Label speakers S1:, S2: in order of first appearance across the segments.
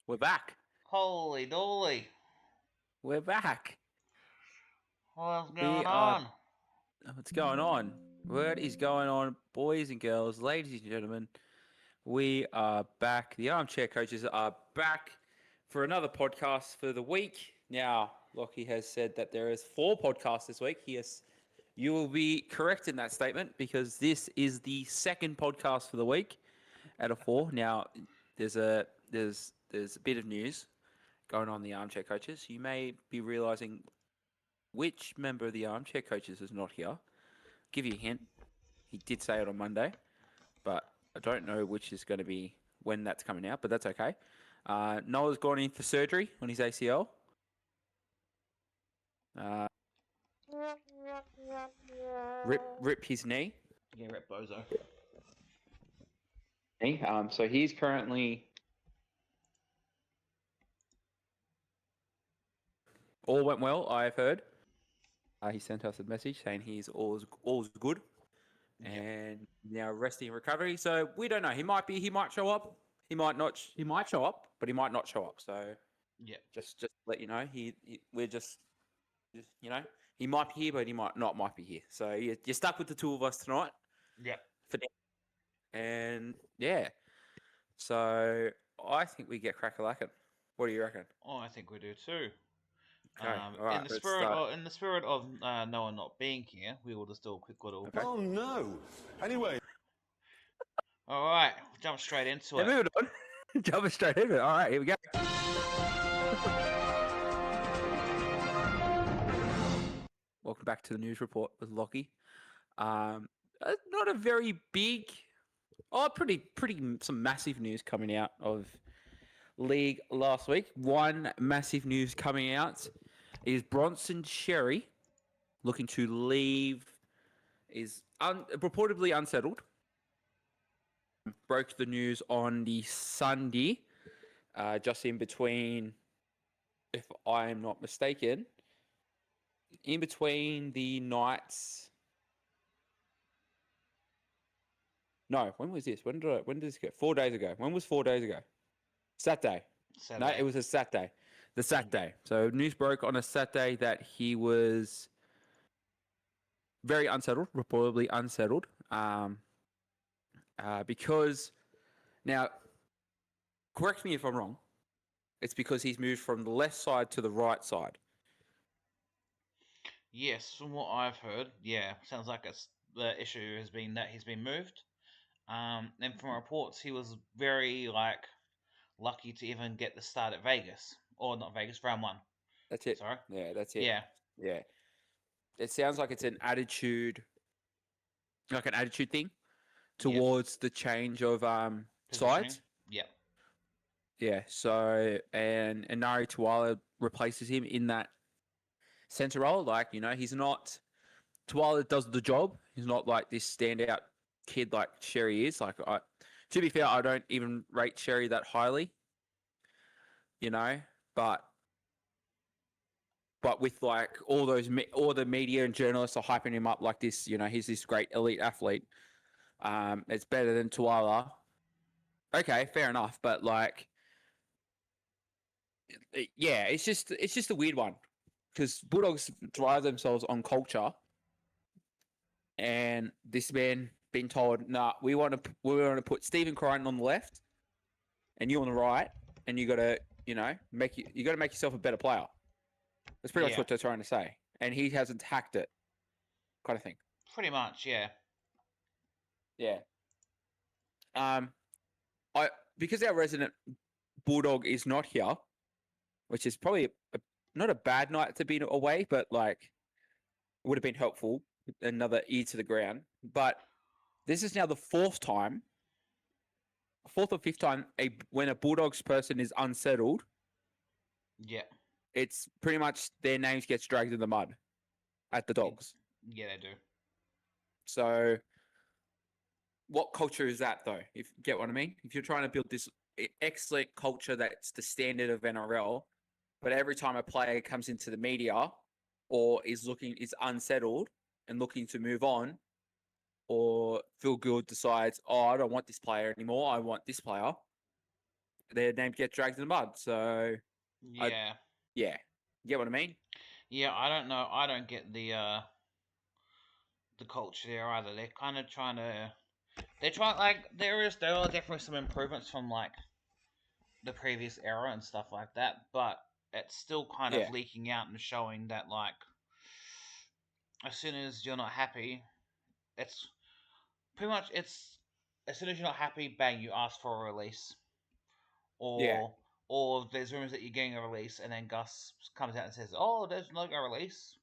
S1: We're back.
S2: Holy dolly.
S1: We're back.
S2: What's
S1: We
S2: going
S1: are.
S2: on?
S1: What's going on? What is going on, boys and girls, ladies and gentlemen? We are back. The Armchair Coaches are back for another podcast for the week. Now, Lockie has said that there is 4 podcasts this week. Yes, you will be correct in that statement because this is the second podcast for the week out of 4. Now, there's a bit of news going on in the Armchair Coaches. You may be realizing which member of the Armchair Coaches is not here. Give you a hint. He did say it on Monday, but I don't know which is going to be when that's coming out, but that's okay. Noah's gone in for surgery on his ACL. Rip his knee.
S2: Yeah, Rep Bozo.
S1: So he's currently all went well. I've heard. He sent us a message saying he's all's good, and now resting and recovery. So we don't know. He might show up. He might not. He might show up, but he might not show up. So
S2: Yeah.
S1: just let you know. We're just you know, he might be here, but he might be here. So you're stuck with the two of us tonight.
S2: Yeah.
S1: For now. And yeah, so I think we get crack-a-lackin'. What do you reckon?
S2: Oh, I think we do too.
S1: Okay, all right.
S2: In the spirit of Noah not being here, we will just do a quick little.
S1: Okay.
S3: Oh no! Anyway.
S2: All right, jump straight into it.
S1: Moving on. Jumping straight into it. All right, here we go. Welcome back to the news report with Lockie. Not a very big, pretty some massive news coming out of league last week. One massive news coming out is Bronson Xerri looking to leave, is reportedly unsettled. Broke the news on the Sunday, just in between, if I am not mistaken, in between the nights. No, when was this? When did this go? 4 days ago. When was 4 days ago? Saturday. No, it was a Saturday. The Saturday. So news broke on a Saturday that he was very unsettled, reportedly unsettled, because now, correct me if I'm wrong. It's because he's moved from the left side to the right side.
S2: Yes, from what I've heard, yeah, sounds like the issue has been that he's been moved. And from reports, he was very lucky to even get the start at Vegas, or not Vegas, round 1.
S1: That's it.
S2: Sorry.
S1: Yeah, that's it.
S2: Yeah.
S1: It sounds like it's an attitude thing towards the change of sides.
S2: Yeah.
S1: Yeah. So and Nari Tuala replaces him in that center role. Like, he's not. Tuala does the job. He's not like this standout kid like Xerri is. Like, to be fair, I don't even rate Xerri that highly. But with like all the media and journalists are hyping him up like this, he's this great elite athlete. It's better than Tuala. Okay, fair enough. But like, yeah, it's just a weird one because Bulldogs drive themselves on culture, and this man been told, "Nah, we want to put Stephen Crichton on the left, and you on the right, and you got to make yourself a better player." That's pretty much what they're trying to say, and he hasn't hacked it, kind of thing.
S2: Pretty much, yeah.
S1: Yeah. Because our resident Bulldog is not here, which is probably not a bad night to be away, but like it would have been helpful. Another ear to the ground, but this is now the fourth or fifth time when a Bulldogs person is unsettled.
S2: Yeah.
S1: It's pretty much their names gets dragged in the mud at the Dogs.
S2: Yeah, they do.
S1: So what culture is that, though? If you get what I mean? If you're trying to build this excellent culture that's the standard of NRL, but every time a player comes into the media or is unsettled and looking to move on, or Phil Gould decides, I don't want this player anymore, I want this player, their name gets dragged in the mud. So
S2: Yeah.
S1: yeah, you get what I mean?
S2: Yeah, I don't know. I don't get the culture there either. They're kind of trying to. They're trying like there are definitely some improvements from like the previous era and stuff like that, but it's still kind of
S1: Yeah,
S2: leaking out and showing that like as soon as you're not happy, it's pretty much it's as soon as you're not happy, bang, you ask for a release,
S1: yeah,
S2: or there's rumors that you're getting a release, and then Gus comes out and says, "Oh, there's no a release,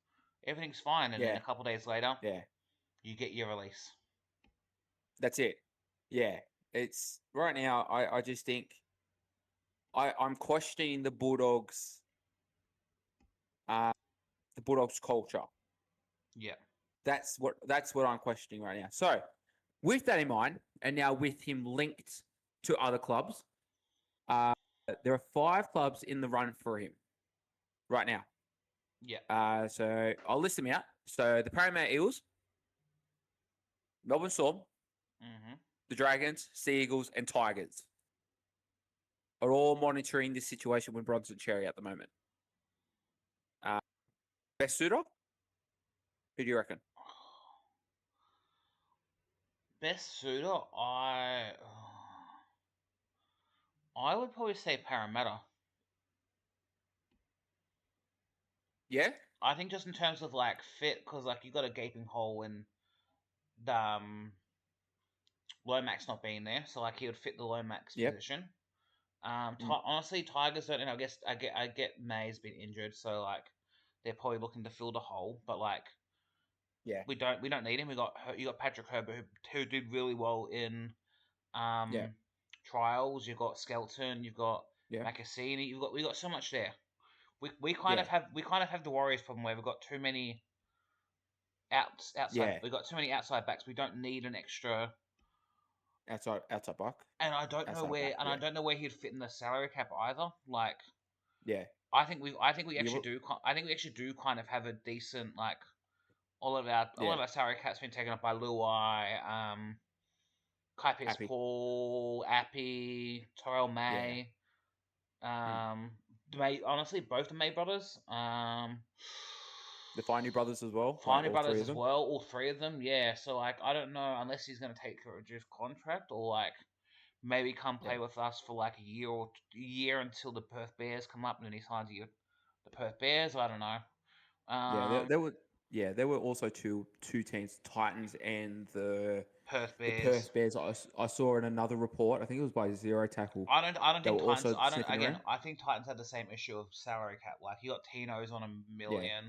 S2: everything's fine," and then
S1: yeah,
S2: a couple days later,
S1: yeah.
S2: you get your release.
S1: That's it. Yeah, it's right now. I just think I'm questioning uh, the Bulldogs culture.
S2: Yeah,
S1: That's what I'm questioning right now. So, with that in mind, and now with him linked to other clubs, uh, there are 5 clubs in the run for him right now.
S2: yeah,
S1: So I'll list them out. So the Parramatta Eels, Melbourne Storm,
S2: mm-hmm.
S1: the Dragons, Sea Eagles, and Tigers are all monitoring this situation with Bronson Cherry at the moment. Best suitor? Who do you reckon?
S2: Best suitor, I would probably say Parramatta.
S1: Yeah,
S2: I think just in terms of like fit, because like you got a gaping hole in the Lomax not being there, so like he would fit the Lomax
S1: yep,
S2: position.
S1: mm,
S2: Honestly, Tigers don't. And I get May's been injured, so like they're probably looking to fill the hole. But like
S1: yeah,
S2: we don't need him. You got Patrick Herbert who did really well in
S1: yeah,
S2: um trials. You've got Skelton. You've got
S1: yeah,
S2: Macassini. We got so much there. We kind
S1: yeah,
S2: of have the Warriors problem where we've got too many outside.
S1: yeah.
S2: We've got too many outside backs. We don't need an extra.
S1: Outside buck,
S2: And I don't know
S1: outside
S2: where
S1: back.
S2: and I
S1: Yeah,
S2: don't know where he'd fit in the salary cap either. Like
S1: yeah.
S2: I think we
S1: You
S2: actually
S1: will,
S2: do. I think we actually do kind of have a decent like all of our salary cap's been taken up by Luai, Kai Pierce
S1: happy.
S2: Paul, Appy, Terrell
S1: Yeah,
S2: May,
S1: mm.
S2: um, May honestly both the May brothers,
S1: The Finey brothers as well. Like
S2: Finey
S1: all 3
S2: brothers
S1: of
S2: as
S1: them.
S2: well, all three of them. Yeah, so like I don't know unless he's gonna take a reduced contract or like maybe come
S1: Yeah,
S2: play with us for like a year until the Perth Bears come up and then he signs the Perth Bears. I don't know.
S1: yeah. There were there were also two teams, Titans and
S2: Perth
S1: the
S2: Bears.
S1: Perth Bears. I saw in another report. I think it was by Zero Tackle.
S2: I don't
S1: They were
S2: think Titans.
S1: also
S2: I don't.
S1: sniffing
S2: Again,
S1: around.
S2: I think Titans had the same issue of salary cap. Like you got Tino's on a
S1: Yeah,
S2: million.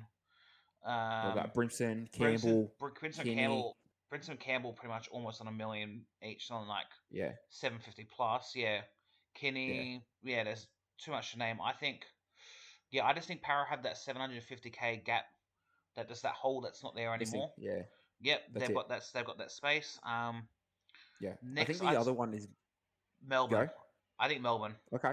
S1: they got Brimson,
S2: Brimson,
S1: Campbell,
S2: Brimson
S1: Kinney.
S2: Campbell, Brimson Campbell, pretty much almost on a million each, on like
S1: Yeah,
S2: 750 plus. Yeah,
S1: yeah.
S2: Kinney. Yeah, there's too much to name. I think. Yeah, I just think Para had that 750K gap. That just that hole that's not there
S1: Missing.
S2: anymore.
S1: Yeah,
S2: Yep,
S1: that's it.
S2: they've got that space.
S1: Yeah, I think
S2: Next
S1: the
S2: I'd
S1: other one is
S2: Melbourne.
S1: go.
S2: I think Melbourne.
S1: Okay.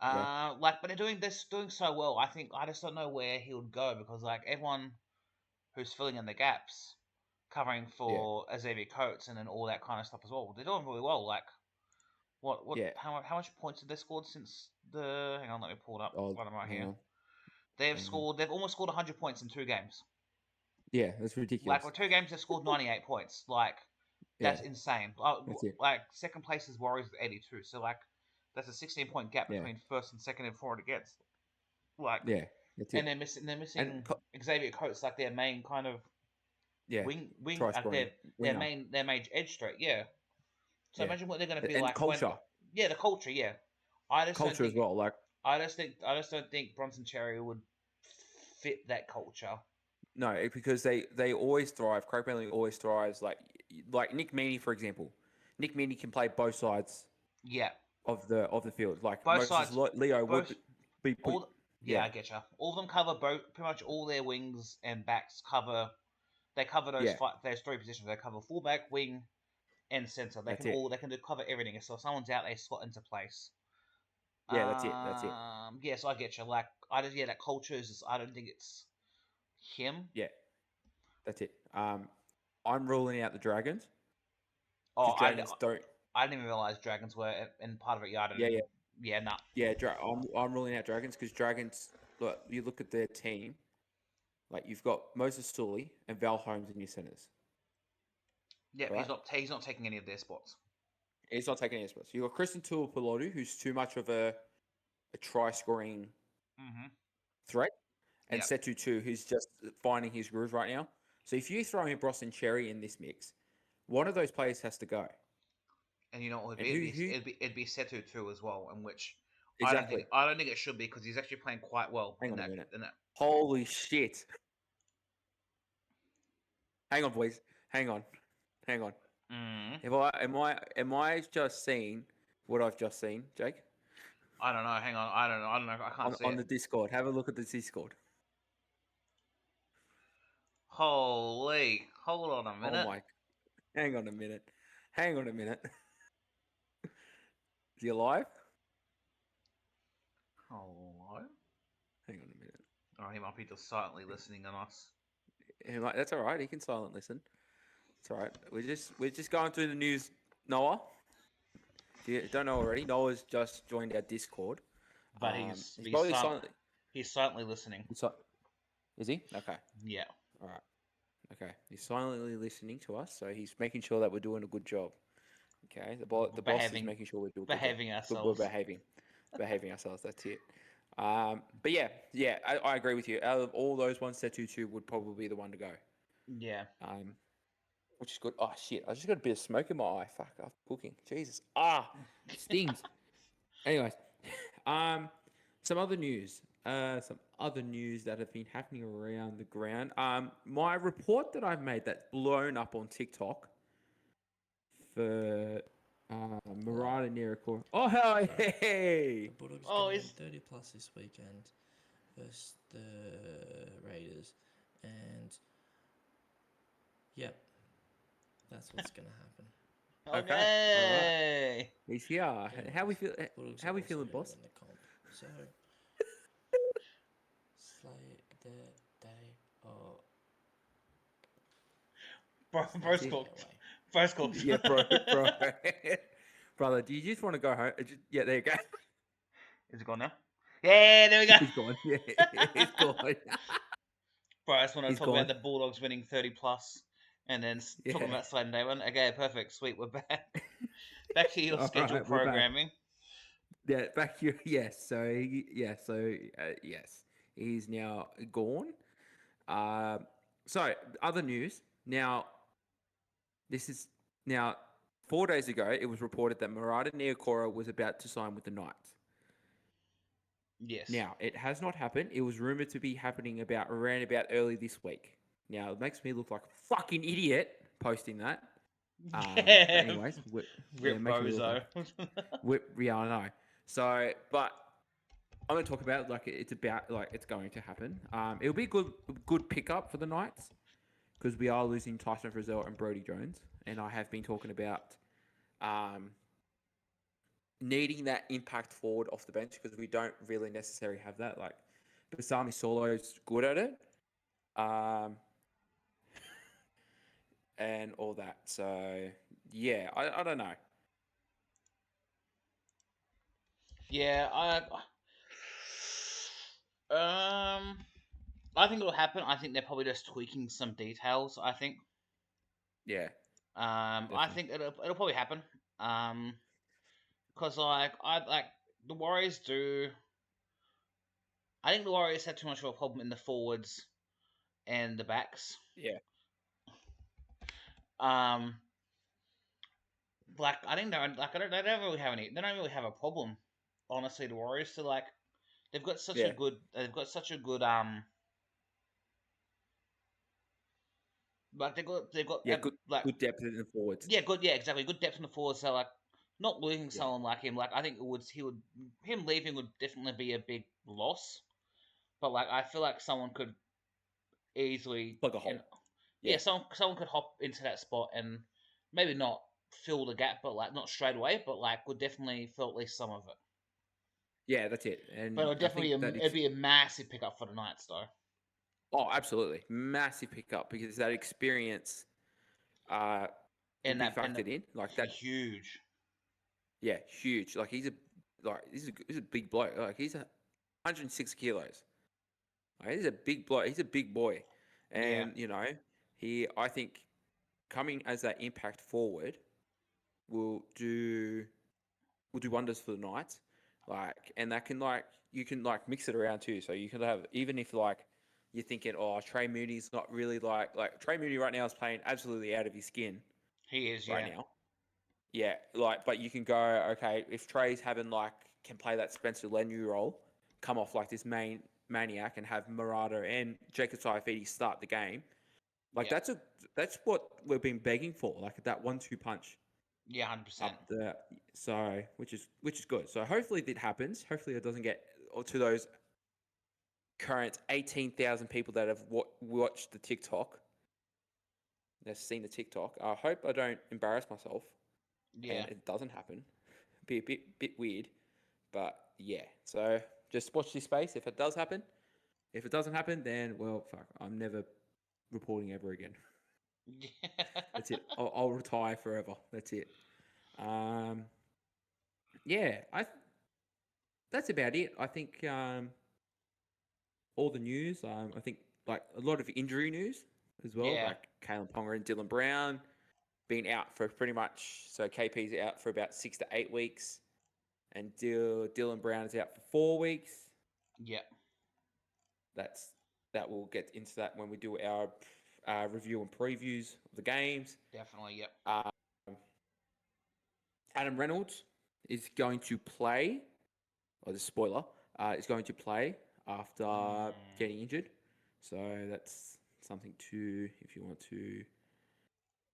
S1: Yeah,
S2: But they're doing so well. I think I just don't know where he would go because like everyone who's filling in the gaps, covering
S1: yeah,
S2: for Xavier Coates and then all that kind of stuff as well. They're doing really well. Like
S1: yeah.
S2: how much points have they scored since the? Hang on, let me pull it up.
S1: Oh,
S2: What am I
S1: hang
S2: here?
S1: on.
S2: They've
S1: Hang on.
S2: scored. They've almost scored 100 points in 2 games.
S1: Yeah, that's
S2: Like
S1: ridiculous.
S2: for 2 games, they've scored 98 points. Like
S1: Yeah,
S2: that's insane.
S1: that's it.
S2: Like second place is Warriors with 82. So like that's a 16-point gap
S1: Yeah,
S2: between first and second and for and against. Like
S1: yeah, that's
S2: and
S1: it.
S2: they're
S1: And
S2: missing Xavier Coates like their main kind of
S1: yeah,
S2: wing
S1: try
S2: like
S1: scoring
S2: their
S1: winger.
S2: main edge straight. Yeah. So
S1: Yeah,
S2: imagine what they're going to be
S1: and
S2: like when.
S1: culture,
S2: Yeah, the culture. Yeah. I just don't
S1: culture as
S2: think.
S1: well. Like
S2: I just don't think Bronson Cherry would fit that culture.
S1: no, because they always thrive. Craig Bentley always thrives. Like Nick Meaney, for example. Nick Meaney can play both sides
S2: Yeah.
S1: of the field. Like
S2: Both
S1: Moses
S2: sides.
S1: Leo would
S2: Both
S1: be put.
S2: all. Yeah,
S1: Yeah,
S2: I get you. All of them cover both. Pretty much all their wings and backs cover. They cover
S1: yeah,
S2: those three positions. They cover fullback, wing, and center.
S1: that's it.
S2: They can cover everything. So if someone's out, they slot into place.
S1: Yeah, that's it. That's it.
S2: Yeah, so I get you. Like, I just that culture is just. I don't think it's him.
S1: Yeah, that's it. I'm ruling out the Dragons
S2: Oh,
S1: because Dragons don't.
S2: I didn't even realize dragons were in part of it. Yeah, I
S1: Yeah,
S2: didn't.
S1: yeah.
S2: Yeah, nah.
S1: Yeah, I'm ruling out Dragons because Dragons. Look, you look at their team. Like you've got Moses Sully and Val Holmes in your centers.
S2: Yeah,
S1: Right?
S2: he's not taking any of their spots.
S1: He's not taking any spots. You've got Kristen Tuipulotu, who's too much of a try scoring
S2: Mm-hmm.
S1: threat, and
S2: Yeah.
S1: Setu too, who's just finding his groove right now. So if you throw in Bros and Cherry in this mix, one of those players has to go.
S2: And you know what would
S1: And
S2: be?
S1: who
S2: It'd be Setu too as well, in which
S1: exactly?
S2: I don't think it should be because he's actually playing quite well
S1: Hang
S2: in
S1: on a
S2: that
S1: minute.
S2: in that.
S1: Holy shit! Hang on, boys. Hang on. Hang on.
S2: Mm.
S1: Am I just seeing what I've just seen, Jake?
S2: I don't know. Hang on. I don't know. I don't know. I can't see
S1: On
S2: it.
S1: the Discord. Have a look at the Discord.
S2: Holy! Hold on a
S1: Oh
S2: minute.
S1: my! Hang on a minute. Hang on a minute. Is he alive?
S2: Hello.
S1: Hang on a minute.
S2: Oh, he might be just silently listening on us.
S1: That's all right. He can silent listen. It's all right. We're just going through the news. Noah, if you don't know already, Noah's just joined our Discord.
S2: But
S1: He's
S2: he's
S1: probably silent.
S2: he's silently listening.
S1: Is he? Okay.
S2: Yeah.
S1: All right. Okay. He's silently listening to us, so he's making sure that we're doing a good job. Okay. The boss is
S2: Behaving
S1: making sure we're doing a good job.
S2: behaving
S1: We're
S2: ourselves.
S1: behaving ourselves. That's it. But yeah, I agree with you. Out of all those ones, Setu would probably be the one to go.
S2: Yeah.
S1: Which is good. Oh shit! I just got a bit of smoke in my eye. Fuck, I'm cooking. Jesus. Stings. Anyways, some other news. Some other news that have been happening around the ground. My report that I've made that's blown up on TikTok for Murata Nirakur. Oh hell, hey!
S4: The Bulldogs
S2: Oh,
S4: going
S2: is
S4: 30 plus this weekend versus the Raiders, and yep, that's what's going to happen.
S2: okay.
S1: He's here. How we feel?
S4: Bulldogs
S1: How
S4: are
S1: we
S4: also
S1: feeling,
S4: gonna
S1: boss?
S4: win the comp. So, slay the day of
S2: Bro's
S1: it.
S2: cooked. Bro's cooked.
S1: Yeah, bro. Brother, do you just want to go home? Yeah, there you go.
S2: Is it gone now? Yeah, there we go.
S1: He's gone. Yeah, he's gone.
S2: Bro, I just want to
S1: He's
S2: talk
S1: gone.
S2: about the Bulldogs winning 30 plus and then talking
S1: Yeah.
S2: about Slade Day one. Okay, perfect. Sweet, we're back. Back to your
S1: All
S2: schedule
S1: right, we're back.
S2: programming.
S1: Yeah, back here. Yes. Yes, he's now gone. So other news. Now, this is now 4 days ago. It was reported that Murata Niokora was about to sign with the Knights.
S2: Yes.
S1: Now, it has not happened. It was rumored to be happening around about early this week. Now, it makes me look like a fucking idiot posting that. But anyways,
S2: Rip
S1: makes me look
S2: Bozo.
S1: yeah, I know. So, but I'm going to talk about it's going to happen. It'll be a good pickup for the Knights because we are losing Tyson Frizzell and Brodie Jones, and I have been talking about needing that impact forward off the bench because we don't really necessarily have that. Like, Basami Solo's good at it, and all that. So, yeah, I don't know.
S2: Yeah, I think it'll happen. I think they're probably just tweaking some details. I think.
S1: Yeah.
S2: I think it'll probably happen. Because I the Warriors do. I think the Warriors had too much of a problem in the forwards and the backs.
S1: Yeah.
S2: I think they're they don't really have any. They don't really have a problem. Honestly, the Warriors. So they've got such a good. They've got such a good Like they've got
S1: good depth in the forwards.
S2: Yeah, good. Yeah, exactly. Good depth in the forwards. So not losing someone like him. I think him leaving would definitely be a big loss. But I feel like someone could easily
S1: Plug a hole.
S2: Someone could hop into that spot and maybe not fill the gap, but not straight away, but would definitely fill at least some of it.
S1: Yeah, that's it. And
S2: but it'd be a massive pickup for the Knights, though.
S1: Oh, absolutely, massive pickup because that experience will be factored in like that.
S2: Huge.
S1: Yeah, huge. Like he's a like he's a big bloke. Like he's 106 kilos. Like, he's a big bloke. He's a big boy,
S2: Yeah,
S1: and I think coming as that impact forward will do wonders for the Knights. Like, and that can you can mix it around too. So you can have, even if you're thinking, oh, Trey Mooney's not really like Trey Mooney right now is playing absolutely out of his skin
S2: he is.
S1: right
S2: Yeah,
S1: now. Yeah, but you can go, okay, if Trey's having can play that Spencer Lenu role, come off like this maniac and have Murata and Jacob Saifidi start the game. Like
S2: yeah,
S1: that's what we've been begging for, like that 1-2 punch
S2: yeah, 100%.
S1: up there. So which is good. So hopefully it happens. Hopefully it doesn't get to those current 18,000 people that have watched the TikTok. They've seen the TikTok. I hope I don't embarrass myself
S2: Yeah,
S1: and it doesn't happen. Be a bit weird, but yeah. So just watch this space. If it does happen, if it doesn't happen, then well, fuck. I'm never reporting ever again. That's it. I'll retire forever. That's it. Um, yeah, that's about it. I think all the news. I think like a lot of injury news as well,
S2: yeah,
S1: like Kalen Ponga and Dylan Brown being out for pretty much. So KP's out for about 6 to 8 weeks, and Dylan Brown is out for 4 weeks.
S2: yeah,
S1: That we'll get into that when we do our review and previews of the games.
S2: definitely. Yep.
S1: Um, Adam Reynolds is going to play, or the spoiler, is going to play after getting injured. So that's something to, if you want to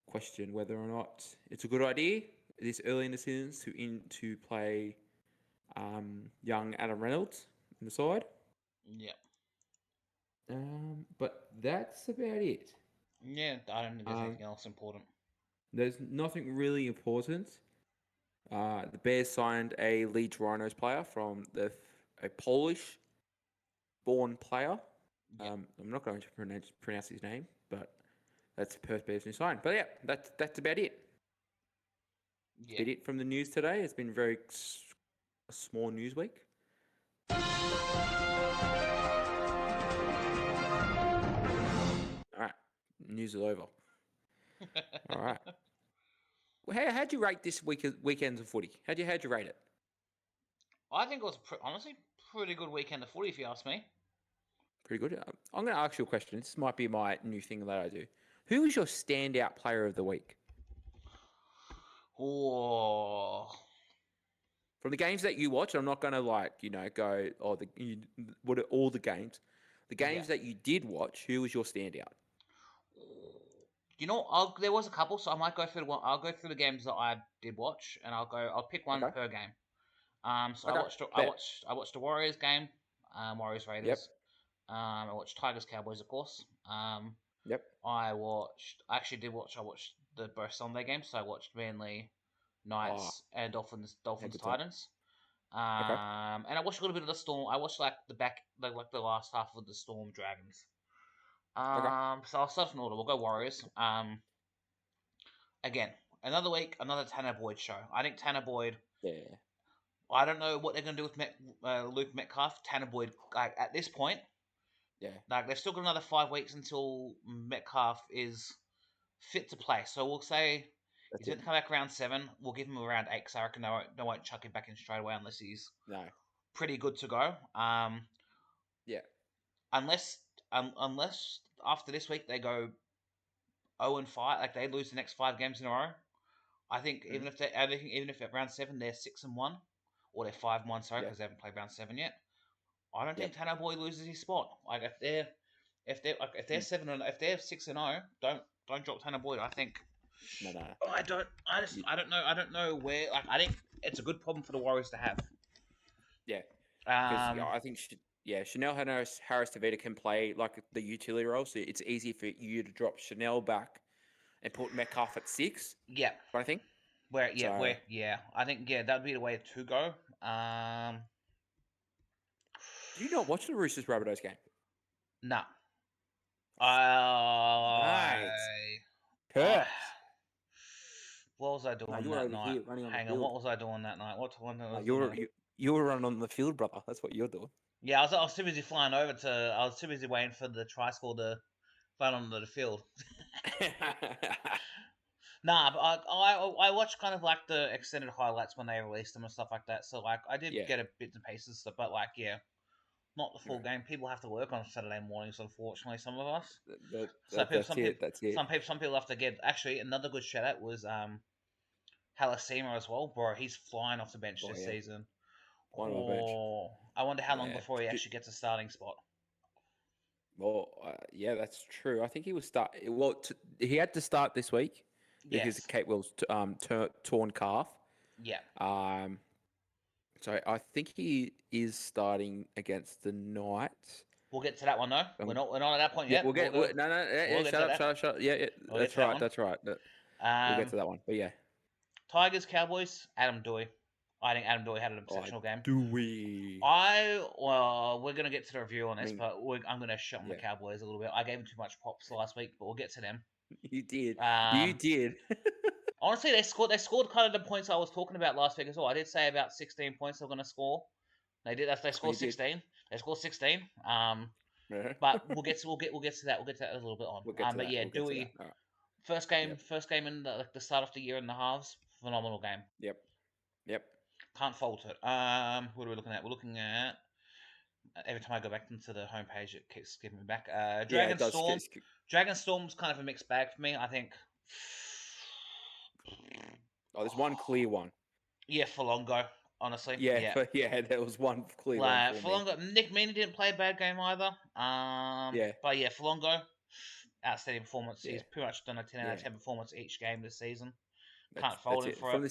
S1: question whether or not it's a good idea this early in the season to play young Adam Reynolds in the side.
S2: Yep.
S1: But that's about it.
S2: Yeah, I don't think there's anything else important.
S1: There's nothing really important. The Bears signed a Leeds Rhinos player from a Polish-born player.
S2: Yep.
S1: I'm not going to pronounce his name, but that's Perth Bears new sign. But yeah, that's about it.
S2: Yeah.
S1: That's it from the news today. It's been a small news week. All right, news is over. All right. Well, how'd you rate this weekend's of footy? How'd you rate it?
S2: I think it was honestly pretty good weekend of footy, if you ask me.
S1: Pretty good. I'm going to ask you a question. This might be my new thing that I do. Who is your standout player of the week?
S2: Oh,
S1: From the games that you watch, I'm not going to go, what are all the games? The games that you did watch, who was your standout?
S2: you know, there was a couple, so I might go through one. I'll go through the games that I did watch, and I'll pick one
S1: Okay.
S2: per game. So
S1: Okay.
S2: I watched the Warriors game, Warriors Raiders.
S1: Yep.
S2: I watched Tigers Cowboys, of course.
S1: Yep.
S2: I watched the both Sunday games. So I watched Manly Knights and Dolphins
S1: good time.
S2: Titans.
S1: Okay.
S2: And I watched a little bit of the Storm. I watched like the last half of the Storm Dragons. So I'll start in order. We'll go Warriors. Again, another week, another Tanner Boyd show. I think Tanner Boyd.
S1: Yeah.
S2: I don't know what they're gonna do with Luke Metcalf. Tanner Boyd, like at this point,
S1: Yeah.
S2: like they've still got another 5 weeks until Metcalf is fit to play. So we'll say
S1: That's
S2: he's going to come back around 7. We'll give him around 8 because I reckon they won't chuck him back in straight away unless he's
S1: No.
S2: pretty good to go.
S1: Yeah.
S2: Unless after this week they go 0-5, like they lose the next 5 games in a row. I think even if at round 7 they're 6-1 or they're 5-1, sorry, because they haven't played round 7 yet. I don't think Tanner Boyd loses his spot. Like if they're 6-0, don't drop Tanner Boyd. I think.
S1: No.
S2: I don't know where. Like I think it's a good problem for the Warriors to have.
S1: Yeah. Because I think Chanel Harris Tavita can play like the utility role, so it's easy for you to drop Chanel back and put Metcalf at 6.
S2: Yeah.
S1: I think.
S2: I think that'd be the way to go.
S1: Did you not watch the Roosters Rabbitohs game?
S2: No.
S1: Right. Perth.
S2: What was I doing
S1: you were
S2: that
S1: over
S2: night?
S1: here running on the
S2: Hang on,
S1: field.
S2: what was I doing that night? What one?
S1: You were running on the field, brother. That's what you're doing.
S2: Yeah, I was too busy flying over to. I was too busy waiting for the try score to fly onto the field. Nah, but I watched kind of like the extended highlights when they released them and stuff like that. So like I did
S1: Yeah.
S2: get a bits and pieces, but like yeah, not the full game. People have to work on Saturday mornings, unfortunately. Some of us.
S1: That's it. That's it.
S2: Some people have to get. Actually, another good shout out was Halasima as well, bro. He's flying off the bench
S1: Oh,
S2: this
S1: yeah.
S2: season.
S1: Flying on the bench.
S2: Oh, I wonder how long
S1: Yeah.
S2: before he actually gets a starting spot.
S1: Well, yeah, that's true. I think he was start. Well, he had to start this week because
S2: Yes.
S1: Kate Will's torn calf.
S2: Yeah.
S1: So I think he is starting against the Knights.
S2: We'll get to that one though. We're not at that point
S1: Yeah,
S2: yet.
S1: we'll get
S2: go-
S1: no, yeah,
S2: we'll get
S1: shut
S2: to
S1: up,
S2: that.
S1: shut up, shut up. Yeah,
S2: We'll get
S1: that's
S2: to that
S1: right,
S2: one.
S1: that's right. We'll get to that one. But yeah,
S2: Tigers, Cowboys, Adam Dewey. I think Adam Dewey had an exceptional game.
S1: do we?
S2: We're gonna get to the review on this,
S1: mean,
S2: but I'm gonna shut on the
S1: yeah.
S2: Cowboys a little bit. I gave them too much props last week, but we'll get to them.
S1: You did. You
S2: Um,
S1: did.
S2: Honestly, they scored kind of the points I was talking about last week as well. I did say about 16 points they're gonna score. They did. They scored
S1: You did.
S2: 16. They scored 16.
S1: Yeah.
S2: But we'll get to that. We'll get to that a little bit on.
S1: We'll get to
S2: But
S1: that.
S2: yeah,
S1: We'll get to
S2: Dewey.
S1: that. All right.
S2: First game in the start of the year in the halves. Phenomenal game.
S1: Yep.
S2: Can't fault it. What are we looking at? We're looking at. Every time I go back into the homepage, it keeps giving me back.
S1: Yeah, it does.
S2: Storm. Dragon Storm's kind of a mixed bag for me. I think.
S1: Oh, there's one clear one.
S2: Yeah, Falongo. Honestly.
S1: Yeah, there was one clear one for me.
S2: Falongo. Nick Meaney didn't play a bad game either.
S1: Yeah.
S2: But yeah, Falongo. Outstanding performance.
S1: Yeah.
S2: He's pretty much done a 10 out of
S1: Yeah.
S2: 10 performance each game this season.
S1: That's
S2: Can't fault him
S1: it.
S2: for
S1: From
S2: it.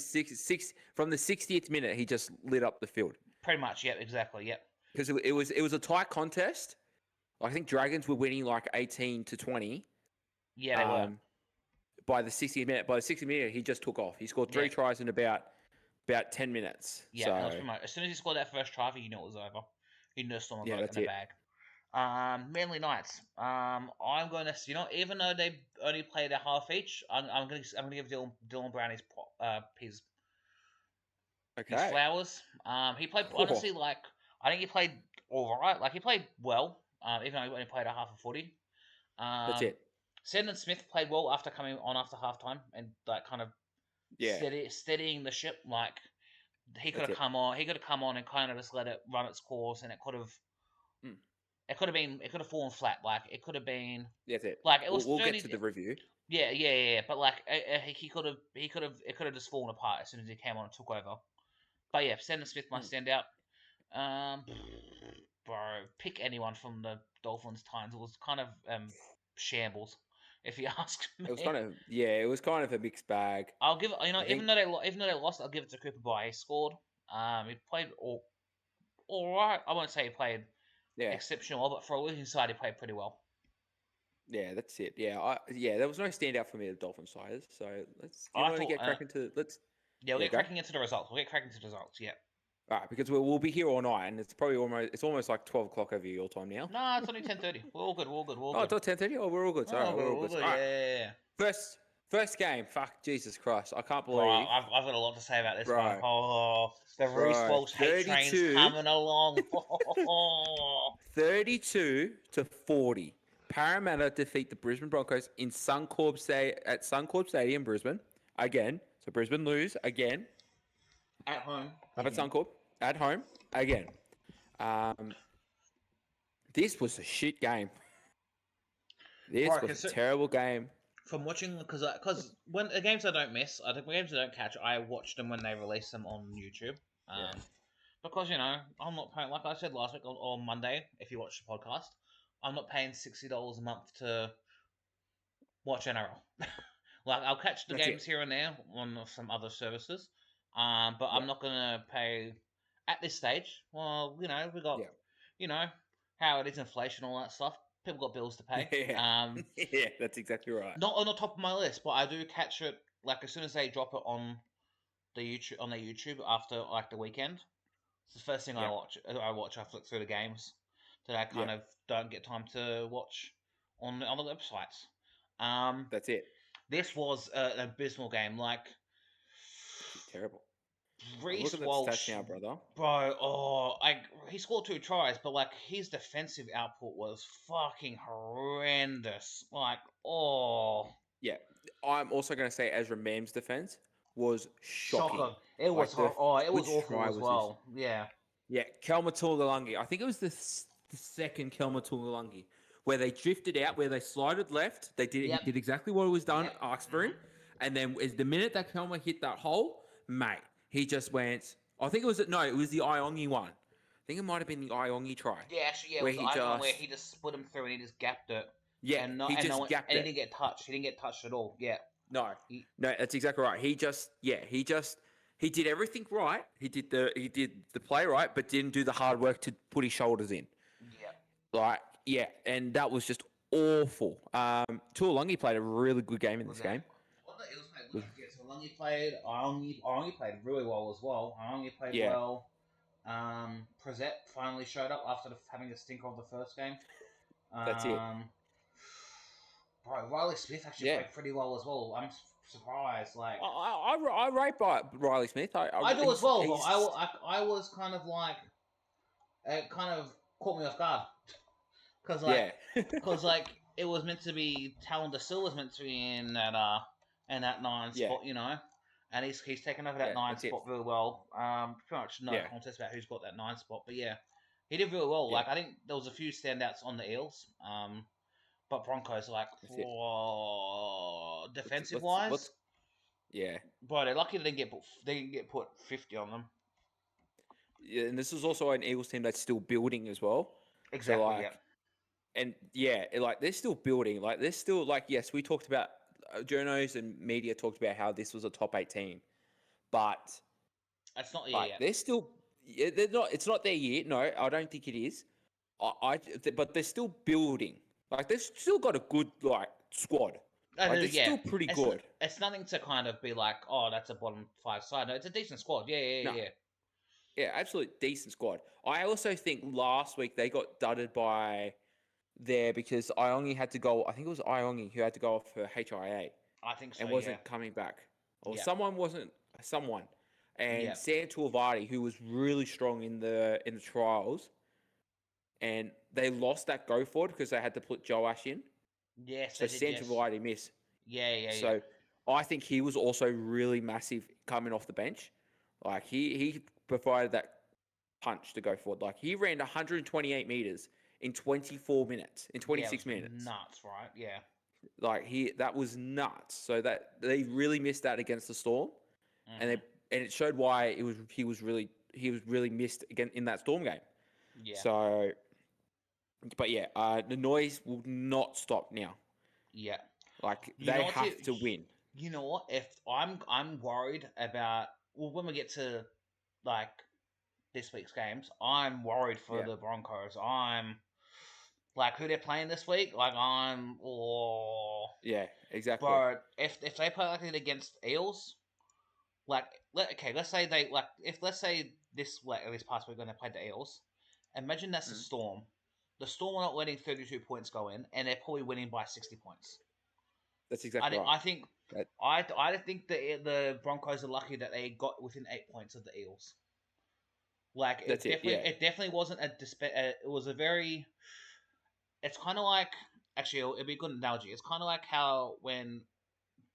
S1: the 60th minute, he just lit up the field.
S2: Pretty much, yeah, exactly, yep.
S1: Because it was a tight contest. I think Dragons were winning like 18-20.
S2: Yeah, they were.
S1: By the 60th minute. By the 60th minute, he just took off. He scored 3 tries in about 10 minutes.
S2: Yeah,
S1: so,
S2: that was pretty much. As soon as he scored that first try, you knew it was over. He knew Storm got it in the bag. Manly Knights. I'm going to, even though they only played a half each, I'm going to give Dylan Brown his flowers. He played honestly I think he played all right. Like he played well. Even though he only played a half a footy.
S1: that's it.
S2: Sandon Smith played well after coming on after halftime and like kind of steadying the ship. Like he could have come on. He could have come on and kind of just let it run its course, and it could have. It could have fallen flat. Like it could have been.
S1: That's it.
S2: Like it was.
S1: We'll get to the review.
S2: Yeah. But like he could have. It could have just fallen apart as soon as he came on and took over. But yeah, Sandon Smith must stand out. Bro, pick anyone from the Dolphins times. It was kind of shambles, if you ask me.
S1: It was kind of a mixed bag.
S2: I'll give even though they lost, I'll give it to Cooper Bye. He scored. He played all right. I won't say he played exceptional well, but for a losing side, he played pretty well.
S1: Yeah, that's it. Yeah, there was no standout for me at the Dolphin side. So let's get cracking to
S2: we'll get cracking into the results. Yeah.
S1: All right, because we'll be here all night, and it's almost like 12 o'clock over your time now.
S2: No, it's only 10:30. We're all good.
S1: Oh, it's not 10:30. Oh, we're all good. Sorry, we're all good.
S2: Yeah.
S1: First game. Fuck, Jesus Christ! I can't believe.
S2: Bro, I've got a lot to say about this
S1: Bro.
S2: one. Oh, the Reese Walsh hate train's coming along.
S1: 32-40. Parramatta defeat the Brisbane Broncos in Suncorp Stadium, Brisbane. Again, so Brisbane lose again.
S2: At home.
S1: Up at Suncorp. At home. Again. This was a shit game. This was a terrible game.
S2: From watching, because when the games I don't miss, the games I don't catch, I watch them when they release them on YouTube. Because, I'm not paying, like I said last week on Monday, if you watch the podcast, I'm not paying $60 a month to watch NRL. Like, I'll catch the games here and there on some other services. But I'm not going to pay at this stage. Well, we got, how it is, inflation, all that stuff. People got bills to pay.
S1: Yeah, that's exactly right.
S2: Not on the top of my list, but I do catch it like as soon as they drop it on their YouTube after like the weekend. It's the first thing I watch. I flick through the games that I kind of don't get time to watch on the websites.
S1: That's it.
S2: This was an abysmal game. Like
S1: terrible.
S2: Reese
S1: Look at the
S2: Walsh,
S1: stats now, brother.
S2: bro. He scored 2 tries, but like his defensive output was fucking horrendous. Like, oh,
S1: Yeah, I'm also going to say Ezra Mam's defense was shocking.
S2: shocker! It was
S1: Like
S2: it was
S1: which
S2: awful
S1: try
S2: as
S1: was this?
S2: well. Yeah,
S1: Yeah, Kelma Tulalungi. I think it was the second Kelma Tulalungi where they drifted out, where they slided left. They did.
S2: Yep.
S1: He did exactly what was done,
S2: Yep.
S1: asked for him, and then as the minute that Kelma hit that hole, mate, he just went. I think it was no, it was the Iongi one. I think it might have been the Iongi try
S2: Yeah, actually, yeah, it
S1: where
S2: was the
S1: he
S2: icon where
S1: just
S2: he just split him through and he just gapped it.
S1: yeah
S2: And no,
S1: he
S2: and no,
S1: just
S2: one-
S1: gapped
S2: and he
S1: it.
S2: didn't get touched. He didn't get touched at all. Yeah.
S1: No,
S2: He,
S1: no, that's exactly right. He did everything right. He did the play right, but didn't do the hard work to put his shoulders in.
S2: yeah.
S1: Like yeah, and that was just awful. Tuolungi played a really good game in this game.
S2: Well, it was played well. Yeah, so Lungi played. Iongi played really well as well. Iongi played
S1: Yeah.
S2: well. Prezet finally showed up after having a stinker of the first game.
S1: That's it.
S2: Bro, Riley Smith actually
S1: Yeah.
S2: played pretty well as well. I'm surprised. Like
S1: I rate by Riley Smith.
S2: I do as well, but
S1: he's-
S2: I was kind of like it kind of caught me off guard because
S1: yeah,
S2: like it was meant to be Talon De Silva's meant to be in that 9
S1: Yeah.
S2: spot, you know, and he's taken over that
S1: Yeah,
S2: 9
S1: that's it.
S2: spot really well. Pretty much no
S1: Yeah.
S2: contest about who's got that 9 spot, but yeah, he did really well.
S1: Yeah.
S2: Like I think there was a few standouts on the Eels, but Broncos like
S1: That's it.
S2: defensive
S1: Let's-
S2: wise,
S1: yeah.
S2: bro, they're lucky they didn't get put 50 on them.
S1: Yeah, and this is also an Eagles team that's still building as well.
S2: Exactly.
S1: like,
S2: Yeah.
S1: And yeah, like they're still building. Like they're still like yes, we talked about journos and media talked about how this was a top 8 team, but
S2: That's not
S1: like
S2: yet.
S1: they're still they're not. It's not their year. No, I don't think it is. But they're still building. Like they've still got a good like squad. Like, they're still pretty good.
S2: It's nothing to kind of be like, oh, that's a bottom 5 side. No, it's a decent squad. Yeah.
S1: No. Yeah, absolute decent squad. I also think last week they got dudded by there because Iongi had to go. I think it was Iongi who had to go off for HIA
S2: I think so.
S1: and wasn't coming back, or
S2: Yeah.
S1: someone wasn't someone. And
S2: Yeah.
S1: Sam Tuivasa, who was really strong in the trials, and they lost that go forward because they had to put Joash in.
S2: Yes.
S1: So
S2: they did,
S1: Sam
S2: yes.
S1: Tuivasa missed.
S2: Yeah.
S1: So I think he was also really massive coming off the bench. Like he provided that punch to go forward. Like he ran 128 meters in 24 minutes, in 26
S2: yeah, it was
S1: minutes.
S2: Nuts, right? Yeah.
S1: Like that was nuts. So that they really missed that against the Storm,
S2: Mhm.
S1: and it showed why he was really missed again in that Storm game.
S2: Yeah.
S1: So, but yeah, the noise will not stop now.
S2: Yeah.
S1: Like
S2: You know
S1: they
S2: what,
S1: have to win.
S2: You know what? If I'm worried about when we get to like this week's games, I'm worried for
S1: Yeah.
S2: the Broncos. I'm like who they're playing this week. Like
S1: Yeah, exactly.
S2: but if they play like it against Eels, like let's say they like if let's say this past week when they played the Eels, imagine that's the Storm. The Storm are not letting 32 points go in, and they're probably winning by 60 points.
S1: That's exactly right.
S2: I think
S1: That-
S2: I think the Broncos are lucky that they got within 8 points of the Eels. Like
S1: That's it, yeah.
S2: It definitely wasn't it was a very. It's kind of like actually it'd be a good analogy. It's kind of like how when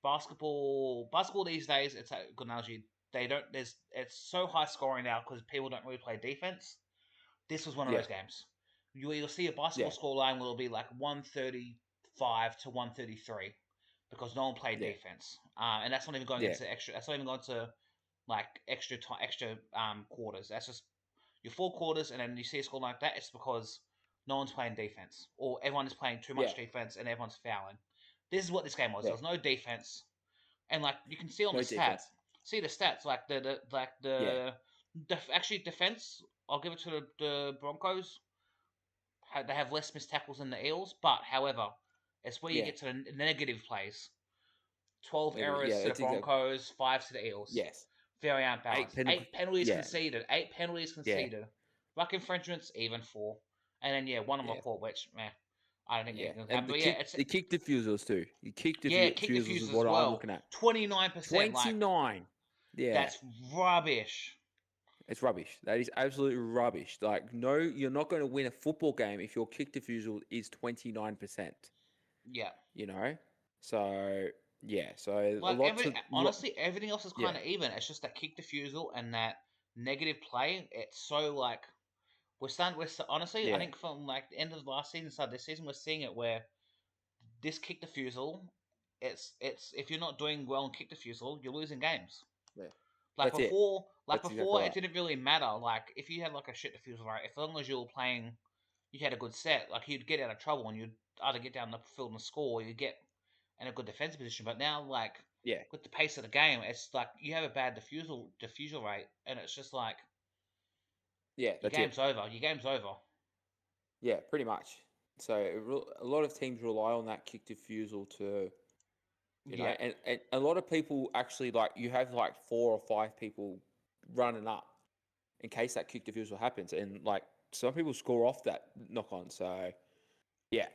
S2: basketball these days, it's a good analogy. They don't. It's so high scoring now because people don't really play defense. This was one of
S1: Yeah.
S2: those games. You'll see a basketball
S1: Yeah.
S2: score line will be like 135 to 133 because no one played
S1: Yeah.
S2: defense, and that's not even going
S1: Yeah.
S2: into extra. That's not even going to like extra quarters. That's just your 4 quarters, and then you see a score like that. It's because no one's playing defense, or everyone is playing too much
S1: Yeah.
S2: defense, and everyone's fouling. This is what this game was.
S1: Yeah.
S2: There was no defense, and like you can see on
S1: No
S2: the
S1: defense.
S2: stats. See the stats, like actually defense. I'll give it to the Broncos. They have less missed tackles than the Eels, but however, it's where you
S1: Yeah.
S2: get to the negative plays. 12
S1: Negative,
S2: errors
S1: yeah,
S2: to the
S1: that's exact-
S2: Broncos, 5 to the Eels.
S1: Yes.
S2: Very unbalanced. 8 penalties
S1: yeah.
S2: conceded. 8 penalties conceded. Ruck infringements, even 4. And then, one on
S1: Yeah.
S2: report, which, I don't think
S1: Yeah.
S2: anything's
S1: And
S2: happened.
S1: the,
S2: But
S1: kick,
S2: it's
S1: the kick diffusals too. You kick
S2: kick
S1: diffusals is
S2: diffusals
S1: what
S2: as well.
S1: I'm looking at.
S2: 29%.
S1: 29. Yeah,
S2: That's rubbish.
S1: it's rubbish. That is absolute rubbish. Like, no, you're not going to win a football game if your kick defusal is 29%.
S2: Yeah.
S1: You know, so yeah, so
S2: Like honestly, everything else is
S1: yeah,
S2: kind of even. It's just that kick defusal and that negative play. It's so like honestly, I
S1: yeah,
S2: think from like the end of last season, start this season, we're seeing it where this kick defusal, it's if you're not doing well in kick defusal, you're losing games.
S1: yeah.
S2: Like
S1: That's it.
S2: before,
S1: That's exactly
S2: it
S1: right.
S2: didn't really matter. Like if you had like a shit defusal, right? If as long as you were playing, you had a good set, like you'd get out of trouble and you'd either get down the field and score, or you get in a good defensive position. But now, like
S1: Yeah,
S2: with the pace of the game, it's like you have a bad diffusal rate, and it's just like
S1: yeah.
S2: your
S1: That's it.
S2: game's over. Your game's over.
S1: Yeah, pretty much. So a lot of teams rely on that kick defusal to,
S2: Yeah,
S1: and a lot of people actually like you have like 4 or 5 people running up in case that kick defusal happens, and like some people score off that knock on. So yeah,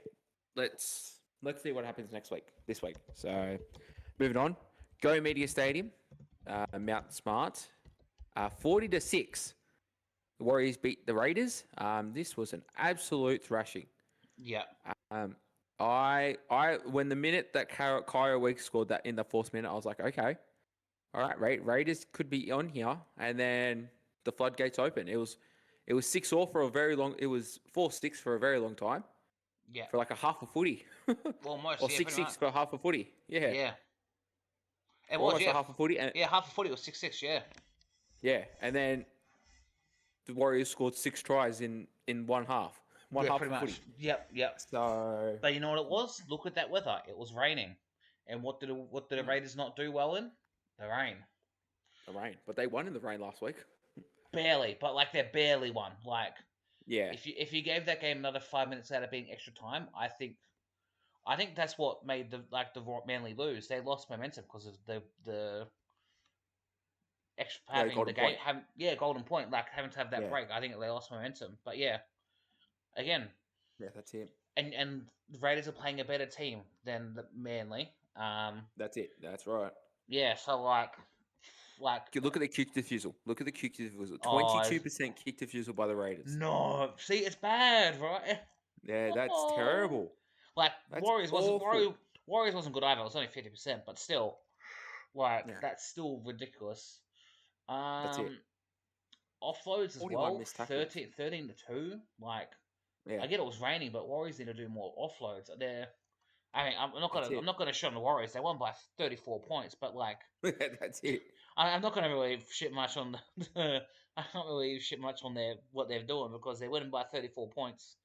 S1: let's see what happens this week. So moving on, Go Media Stadium, Mount Smart, 40-6. The Warriors beat the Raiders. This was an absolute thrashing.
S2: yeah,
S1: Um, I when the minute that Kyra Weeks scored that in the fourth minute, I was like, okay, all right, Raiders could be on here, and then the floodgates open. It was 6-all for a very long. It was 4-6 for a very long time,
S2: yeah.
S1: for like a half a footy,
S2: Well, almost,
S1: or
S2: yeah,
S1: six
S2: pretty much.
S1: six for half a footy. Yeah,
S2: Yeah, it
S1: for
S2: was,
S1: almost a
S2: yeah,
S1: half a footy, and
S2: yeah. Half a footy was 6-6. Yeah,
S1: yeah, and then the Warriors scored 6 tries in one
S2: yeah,
S1: half
S2: pretty
S1: a
S2: much.
S1: footy.
S2: Yep, yep.
S1: So
S2: But you know what it was? Look at that weather. It was raining, and what did the Raiders not do well in? The rain.
S1: the rain, but they won in the rain last week.
S2: Barely, but like they barely won. Like
S1: Yeah,
S2: if you gave that game another 5 minutes out of being extra time, I think that's what made the Manly lose. They lost momentum because of the extra
S1: yeah,
S2: having the
S1: golden
S2: game.
S1: point.
S2: Golden point, like having to have that
S1: Yeah,
S2: break. I think they lost momentum. But yeah, again,
S1: yeah, that's it.
S2: and the Raiders are playing a better team than the Manly.
S1: That's it. That's right.
S2: Yeah, so like
S1: Look at the kick defusal. Look at the kick defusal.
S2: oh
S1: 22% kick defusal by the Raiders.
S2: no, see it's bad, right?
S1: Yeah, that's
S2: Oh.
S1: terrible.
S2: Like
S1: That's awful.
S2: Warriors wasn't good either. It was only 50%, but still, like
S1: Yeah,
S2: that's still ridiculous.
S1: that's it.
S2: Um, Offloads as
S1: 41
S2: well,
S1: missed tackles.
S2: 13 to 2. Like
S1: Yeah,
S2: I get it was raining, but Warriors need to do more offloads. I mean,
S1: that's it.
S2: I'm not gonna shit on the Warriors. They won by 34 points, but like
S1: That's it.
S2: I'm not gonna really shit much on I don't really shit much on what they're doing because they're winning by 34 points.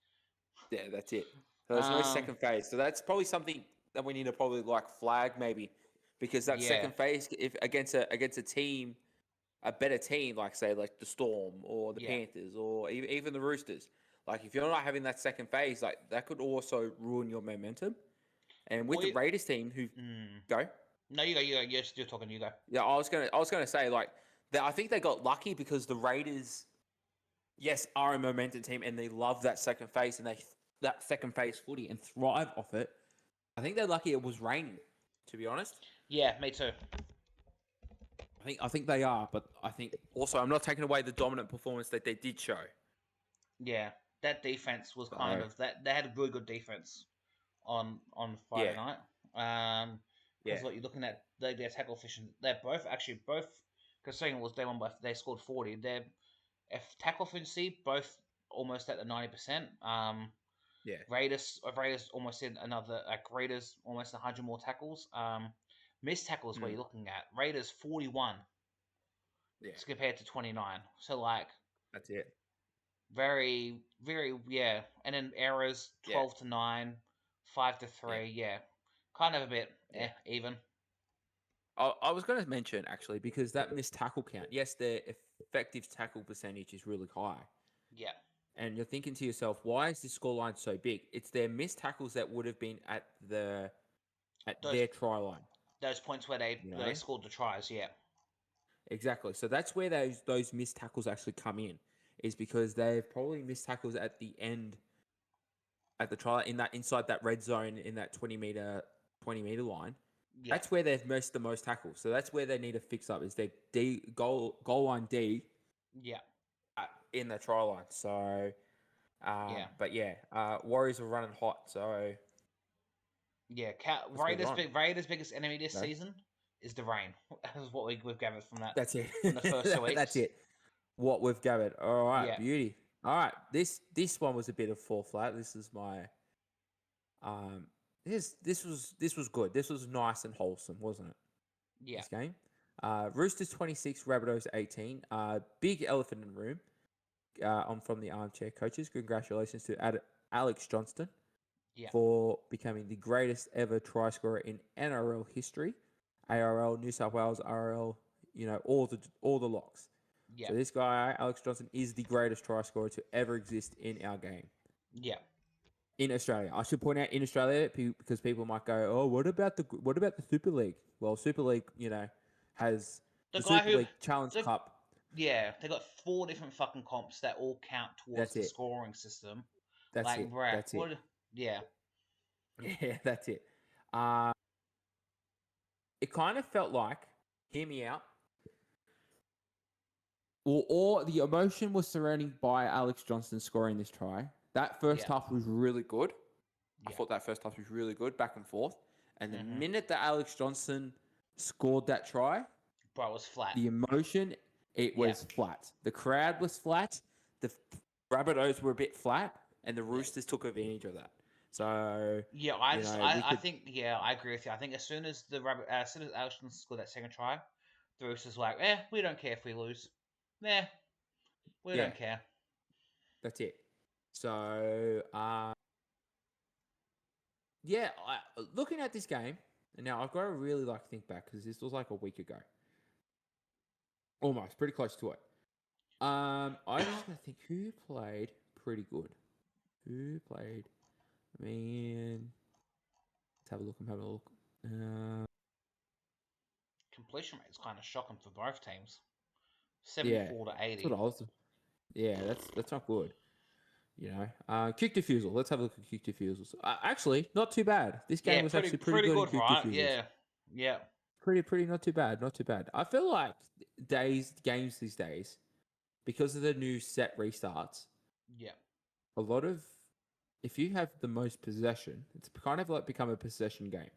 S1: Yeah, that's it. So there's no
S2: Um,
S1: second phase. So that's probably something that we need to probably like flag maybe, because that
S2: yeah,
S1: second phase, if against a team, a better team, like say like the Storm or the
S2: yeah.
S1: Panthers or even the Roosters, like if you're not having that second phase, like that could also ruin your momentum. And with
S2: Well,
S1: the Raiders team, who
S2: mm,
S1: go,
S2: no, you go, you go. Yes, you're talking. You go.
S1: yeah, I was gonna say like that. I think they got lucky because the Raiders, yes, are a momentum team and they love that second phase and that second phase footy and thrive off it. I think they're lucky it was raining, to be honest.
S2: Yeah, me too.
S1: I think they are, but I think also I'm not taking away the dominant performance that they did show.
S2: Yeah, that defense was kind
S1: So
S2: of that. They had a really good defense on Friday
S1: yeah,
S2: night.
S1: yeah,
S2: Because what you're looking at, their tackle efficiency. They're both. Considering it was they won by they scored 40. Their if tackle efficiency both almost at the 90%.
S1: yeah,
S2: Raiders almost in another like Raiders almost 100 more tackles. Missed tackles where
S1: mm,
S2: you're looking at Raiders 41
S1: yeah.
S2: compared to 29. So like
S1: That's it.
S2: very yeah, and then errors
S1: Yeah,
S2: 12 to 9, 5 to
S1: yeah,
S2: 3. Yeah, kind of a bit
S1: yeah.
S2: even.
S1: I was going to mention actually because that missed tackle count. Yes, their effective tackle percentage is really high,
S2: Yeah,
S1: and you're thinking to yourself, why is this scoreline so big? It's their missed tackles that would have been at
S2: those
S1: their try line.
S2: those points where
S1: You
S2: they
S1: know
S2: scored the tries. Yeah,
S1: exactly. So that's where those missed tackles actually come in, is because they've probably missed tackles at the end at the try in that inside that red zone in that 20 meter line.
S2: Yeah.
S1: That's where they've missed the most tackles. So that's where they need to fix up is their goal line D
S2: Yeah.
S1: in the try line. So,
S2: Yeah.
S1: but yeah, Warriors are running hot. So
S2: Yeah.
S1: let's move on.
S2: Raiders' biggest enemy this
S1: No?
S2: season is the rain. That's what we've gathered from that.
S1: That's it.
S2: From the first 2 weeks.
S1: That's it. What we've gathered. All right,
S2: Yeah.
S1: beauty. All right, this one was a bit of fall flat. This is my this was good. This was nice and wholesome, wasn't it?
S2: Yeah.
S1: This game. Roosters 26, Rabbitohs 18. Big elephant in the room. On from the armchair coaches. Congratulations to Alex Johnston
S2: Yeah.
S1: for becoming the greatest ever try scorer in NRL history. ARL, New South Wales, RL, all the locks.
S2: Yeah.
S1: So this guy, Alex Johnson, is the greatest try scorer to ever exist in our game.
S2: Yeah.
S1: In Australia. I should point out in Australia because people might go, "Oh, what about the Super League?" Well, Super League, has the
S2: guy
S1: Super
S2: who
S1: League Challenge
S2: the-
S1: Cup.
S2: Yeah, they got 4 different fucking comps that all count towards
S1: That's
S2: the
S1: it.
S2: scoring system.
S1: That's
S2: like,
S1: it.
S2: bruh,
S1: That's
S2: what?
S1: it.
S2: Yeah.
S1: Yeah, that's it. It kind of felt like, hear me out. Well, all the emotion was surrounding by Alex Johnston scoring this try. That first
S2: Yeah.
S1: half was really good. I
S2: Yeah.
S1: thought that first half was really good, back and forth. And the
S2: Mhm.
S1: minute that Alex Johnson scored that try,
S2: Bro, it was flat.
S1: the emotion, it
S2: Yeah.
S1: was flat. The crowd was flat. The Rabbitohs were a bit flat, and the Roosters took advantage of that. So
S2: Yeah, I
S1: you
S2: just,
S1: know, we
S2: I
S1: could,
S2: think, yeah, I agree with you. I think as soon as as soon as Alex scored that second try, the Roosters were like, we don't care if we lose. We
S1: yeah,
S2: don't care.
S1: that's it. So yeah, looking at this game, and now I've got to really think back because this was like a week ago, almost pretty close to it. I just gonna think who played pretty good. Who played? Man, let's have a look. I'm having a look.
S2: Completion rate is kind of shocking for both teams.
S1: Yeah,
S2: 74 to
S1: that's
S2: 80.
S1: what I was. Yeah, that's not good. Kick defusal. Let's have a look at kick defusals. Actually, not too bad. This game
S2: Yeah,
S1: was actually pretty good in kick
S2: right?
S1: defusals.
S2: Yeah.
S1: Pretty, not too bad. Not too bad. I feel like games these days, because of the new set restarts,
S2: Yeah.
S1: a lot of if you have the most possession, it's kind of like become a possession game.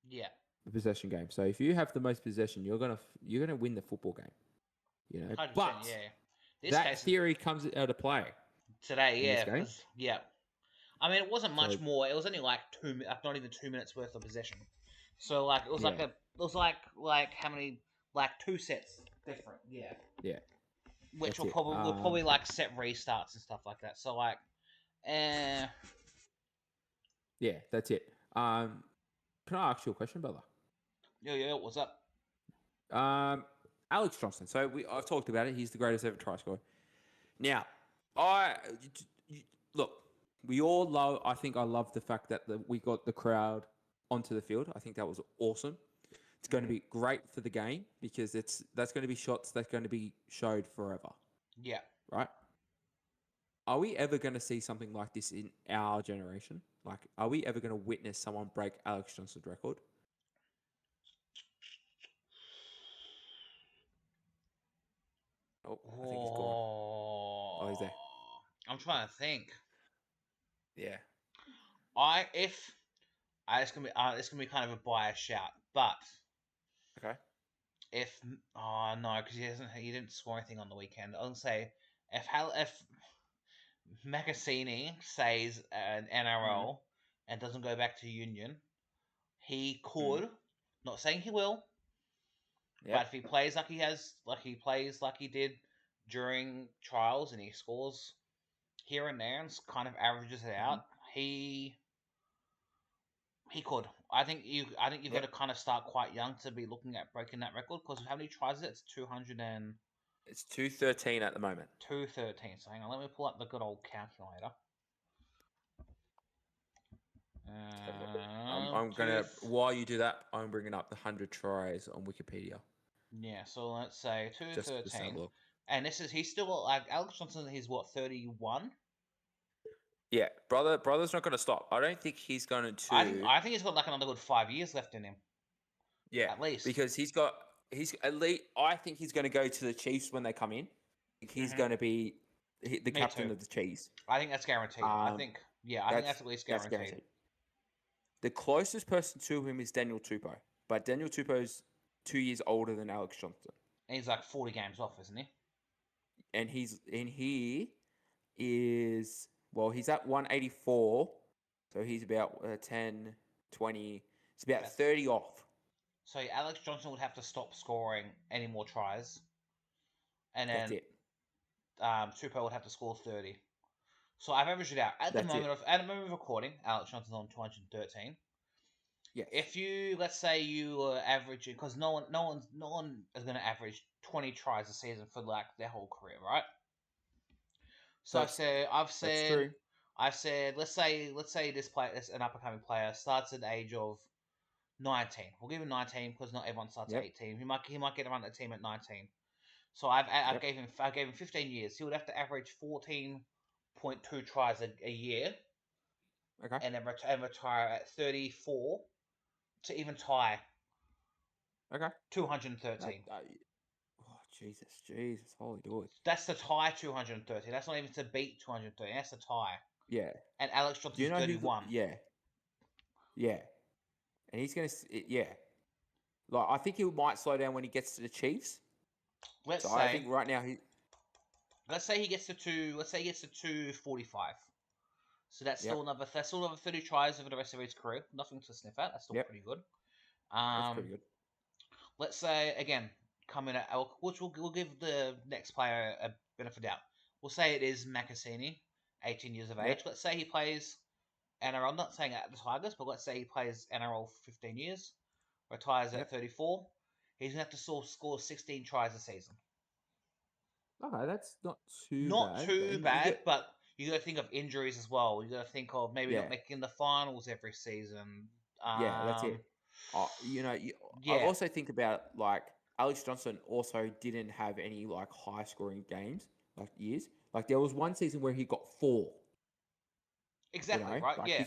S2: Yeah.
S1: A possession game. So if you have the most possession, you're gonna win the football game.
S2: 100%,
S1: But
S2: yeah. This
S1: that
S2: case
S1: theory comes out of play
S2: today,
S1: in this
S2: yeah,
S1: game.
S2: because I mean, it wasn't much
S1: So-
S2: more. It was only like not even 2 minutes worth of possession. So like it was
S1: Yeah.
S2: it was like how many, like 2 sets different, yeah.
S1: Yeah.
S2: Which
S1: That's
S2: will
S1: it.
S2: probably like set restarts and stuff like that. So like,
S1: Yeah, that's it. Can I ask you a question, brother?
S2: yeah, what's up?
S1: Alex Johnston. So I've talked about it. He's the greatest ever try scorer. Now, look. We all love. I think I love the fact that we got the crowd onto the field. I think that was awesome. It's going to be great for the game because that's going to be shots that's going to be showed forever.
S2: Yeah.
S1: Right? Are we ever going to see something like this in our generation? Like, are we ever going to witness someone break Alex Johnston's record? Oh, I think he's gone. Oh, he's there.
S2: I'm trying to think.
S1: Yeah.
S2: It's gonna be kind of a biased shout, but
S1: Okay.
S2: if no, because he didn't score anything on the weekend. I'll say if Macassini says an NRL and doesn't go back to Union, he could. Not saying he will, but if he plays like he did during trials and he scores here and there and kind of averages it out, he could. I think you've got to kind of start quite young to be looking at breaking that record, because how many tries is it? It's 200 and
S1: It's 213 at the moment.
S2: 213. So hang on, let me pull up the good old calculator.
S1: I'm gonna while you do that, I'm bringing up the 100 tries on Wikipedia.
S2: Yeah, so let's say
S1: Just have a
S2: 213.
S1: look.
S2: And he's still like Alex Johnson. He's what, 31?
S1: Yeah, brother's not going to stop. I don't think he's going to.
S2: I think he's got like another good 5 years left in him.
S1: Yeah,
S2: At least.
S1: because he's at least. I think he's going to go to the Chiefs when they come in. He's
S2: Mhm.
S1: going to be the
S2: Me
S1: captain
S2: too.
S1: of the Chiefs.
S2: I think that's guaranteed. I think that's at least guaranteed.
S1: The closest person to him is Daniel Tupou, but Daniel Tupou's 2 years older than Alex Johnson,
S2: And he's like 40 games off, isn't he?
S1: and he is he's at 184, so he's about 10, 20. It's about
S2: That's-
S1: 30 off.
S2: So Alex Johnson would have to stop scoring any more tries, and
S1: That's
S2: then
S1: it.
S2: Tupou would have to score 30. So I've averaged it out at the
S1: That's it.
S2: moment of recording. Alex Johnson's on 213.
S1: Yes.
S2: If you let's say you were averaging, because no one is going to average 20 tries a season for like their whole career, right? So
S1: That's true.
S2: I've said let's say this an up and coming player starts at the age of 19. We'll give him 19 because not everyone starts
S1: Yep.
S2: at 18. He might get around the team at 19. So I
S1: Yep.
S2: gave him 15 years. He would have to average 14.2 tries a year,
S1: Okay.
S2: and then retire at 34 to even tie
S1: Okay.
S2: 213.
S1: Oh, Jesus, holy dog.
S2: That's the tie 213. That's not even to beat 213. That's the tie.
S1: Yeah.
S2: And Alex
S1: Do you
S2: Johnson's
S1: know
S2: 31.
S1: Yeah. And he's gonna, like I think he might slow down when he gets to the Chiefs. I think right now
S2: let's say he gets to 245. So that's still another 30 tries over the rest of his career. Nothing to sniff at. That's still pretty good.
S1: That's pretty good.
S2: Let's say again, coming at which we'll give the next player a benefit of doubt. We'll say it is Macassini, 18 years of age.
S1: Yep.
S2: Let's say he plays NRL. I'm not saying at the Tigers, but let's say he plays NRL for 15 years, retires at 34. He's gonna have to score 16 tries a season.
S1: Okay, that's not too
S2: Not
S1: bad.
S2: too bad, but you got to think of injuries as well. You got to think of maybe not
S1: Yeah.
S2: making the finals every season.
S1: Yeah, that's it. I
S2: Yeah.
S1: also think about like Alex Johnson also didn't have any like high scoring games like years. Like there was one season where he got 4.
S2: Exactly,
S1: You know?
S2: right?
S1: Like
S2: Yeah.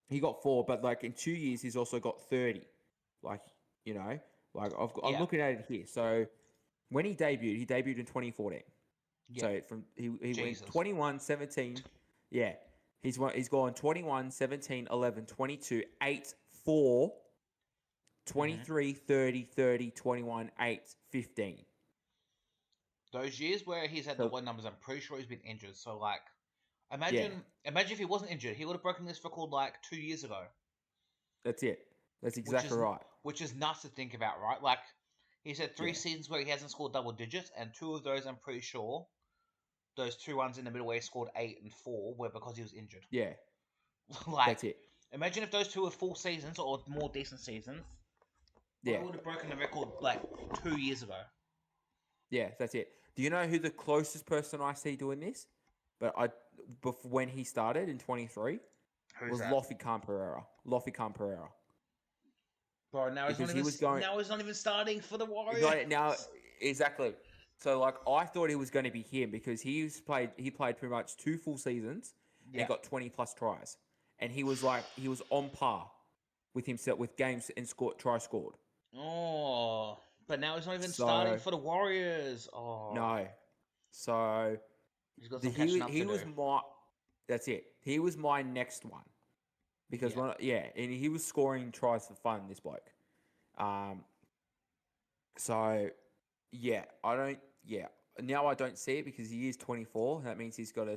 S1: he got 4, but like in 2 years he's also got 30. Like I'm looking at it here. So when he debuted in 2014.
S2: Yeah.
S1: So he went
S2: Jesus.
S1: 21, 17. Yeah. He's gone 21, 17, 11, 22, 8, 4, 23, 30, 30, 21, 8, 15.
S2: Those years where he's had the low numbers, I'm pretty sure he's been injured. So like, imagine if he wasn't injured, he would have broken this record like 2 years ago.
S1: That's it. That's exactly right.
S2: Which is nuts to think about, right? Like, he's had 3
S1: Yeah.
S2: seasons where he hasn't scored double digits, and 2 of those, I'm pretty sure, those 2 ones in the middle where he scored 8 and 4 were because he was injured.
S1: Yeah.
S2: Like,
S1: That's it.
S2: imagine if those 2 were full seasons or more decent seasons.
S1: Yeah.
S2: He would have broken the record like 2 years ago.
S1: Yeah, that's it. Do you know who the closest person I see doing this? But when he started in 23 was Lofty Camperera.
S2: Bro, now he's not even starting for the Warriors.
S1: Now, exactly. So like I thought he was going to be him because he played pretty much 2 full seasons and got 20 plus tries, and he was on par with himself with games and tries scored.
S2: Oh, but now he's not even starting for the Warriors. Oh
S1: no, so
S2: he's got some catching up to do.
S1: That's it. He was my next one because and he was scoring tries for fun. This bloke. So now I don't see it because he is 24. That means he's got to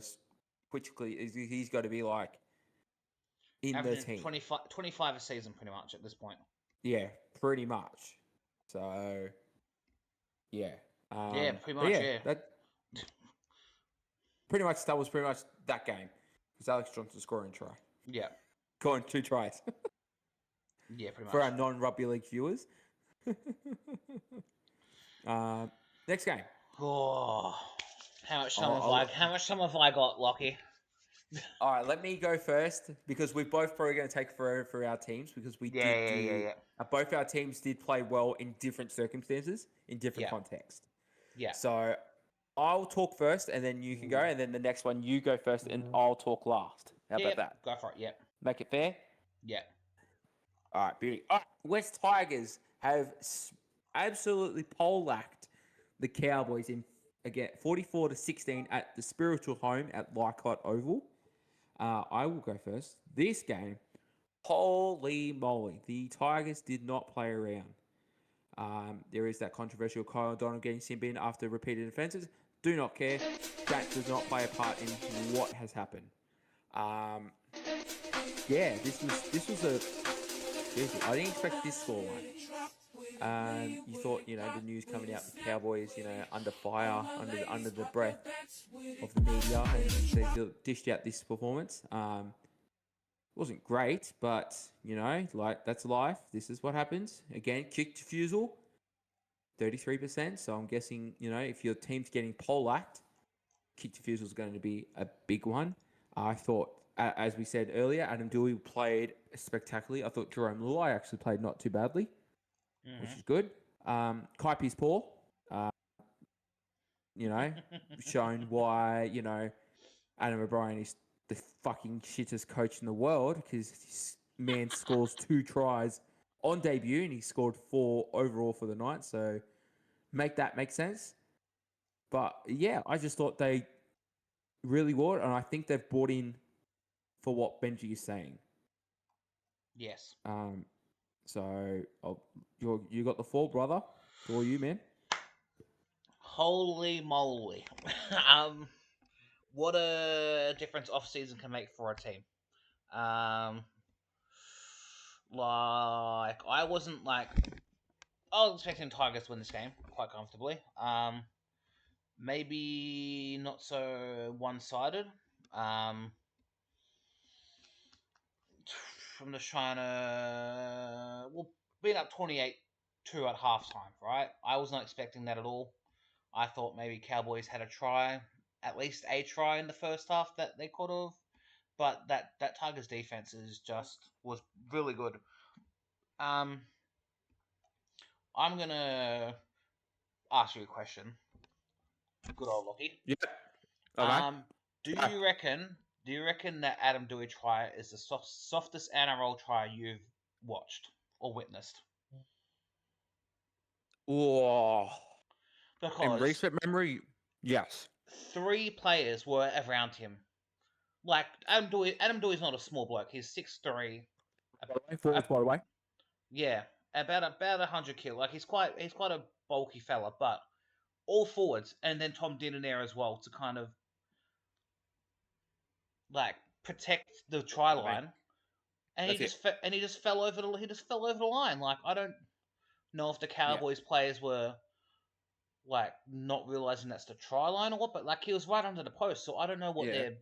S1: he's got to be like in
S2: averaging
S1: the team.
S2: 25 a season pretty much at this point.
S1: Yeah, pretty much. So yeah.
S2: Pretty much,
S1: That was pretty much that game. Because Alex Johnson scoring a try.
S2: Yeah.
S1: Scoring 2 tries.
S2: Yeah, pretty much.
S1: For our non-rugby league viewers. Next game.
S2: Oh, how much time have I got, Lockie?
S1: All right, let me go first because we're both probably going to take forever for our teams because we both our teams did play well in different circumstances, in different contexts.
S2: Yeah.
S1: So I'll talk first and then you can go, and then the next one you go first and I'll talk last. How about that?
S2: Go for it, yeah.
S1: Make it fair?
S2: Yeah.
S1: All right, beauty. All right, West Tigers have absolutely poleaxed the Cowboys in again 44-16 at the spiritual home at Leichhardt Oval. I will go first. This game, holy moly, the Tigers did not play around. There is that controversial Kyle O'Donnell getting sin bin after repeated offences. Do not care. That does not play a part in what has happened. Yeah, this was a. I didn't expect this scoreline. You thought, the news coming out, the Cowboys, under fire, under the breath of the media, and they dished out this performance. Wasn't great, but that's life. This is what happens. Again, kick defusal, 33%. So I'm guessing, if your team's getting poleaxed, kick defusal is going to be a big one. I thought, as we said earlier, Adam Dewey played spectacularly. I thought Jerome Luai actually played not too badly, which is good. Kaipi's poor, showing why, Adam O'Brien is the fucking shittest coach in the world because this man scores 2 tries on debut and he scored 4 overall for the night. So make that make sense. But yeah, I just thought they really would, and I think they've bought in for what Benji is saying.
S2: Yes.
S1: So you got the 4, brother. It's all you, man.
S2: Holy moly. What a difference off season can make for a team. Like I wasn't like I was expecting Tigers to win this game quite comfortably. Maybe not so one-sided. I'm just trying to being up 28-2 at halftime, right? I was not expecting that at all. I thought maybe Cowboys had a try, at least a try in the first half that they could have, but that Tigers defense was really good. I'm gonna ask you a question. Good old Lockie.
S1: Yeah. Okay.
S2: Do you reckon that Adam Dewey try is the softest NRL try you've watched or witnessed?
S1: Oh. In
S2: Because
S1: recent memory, yes.
S2: 3 players were around him. Like Adam Dewey's not a small bloke. He's 6'3".
S1: Forwards, by the way.
S2: Yeah, about 100 kilo. Like he's quite a bulky fella, but all forwards, and then Tom Dean in there as well to kind of like protect the try line. And he just fell over the line. Like I don't know if the Cowboys players were like not realizing that's the try line or what, but like he was right under the post, so I don't know what they're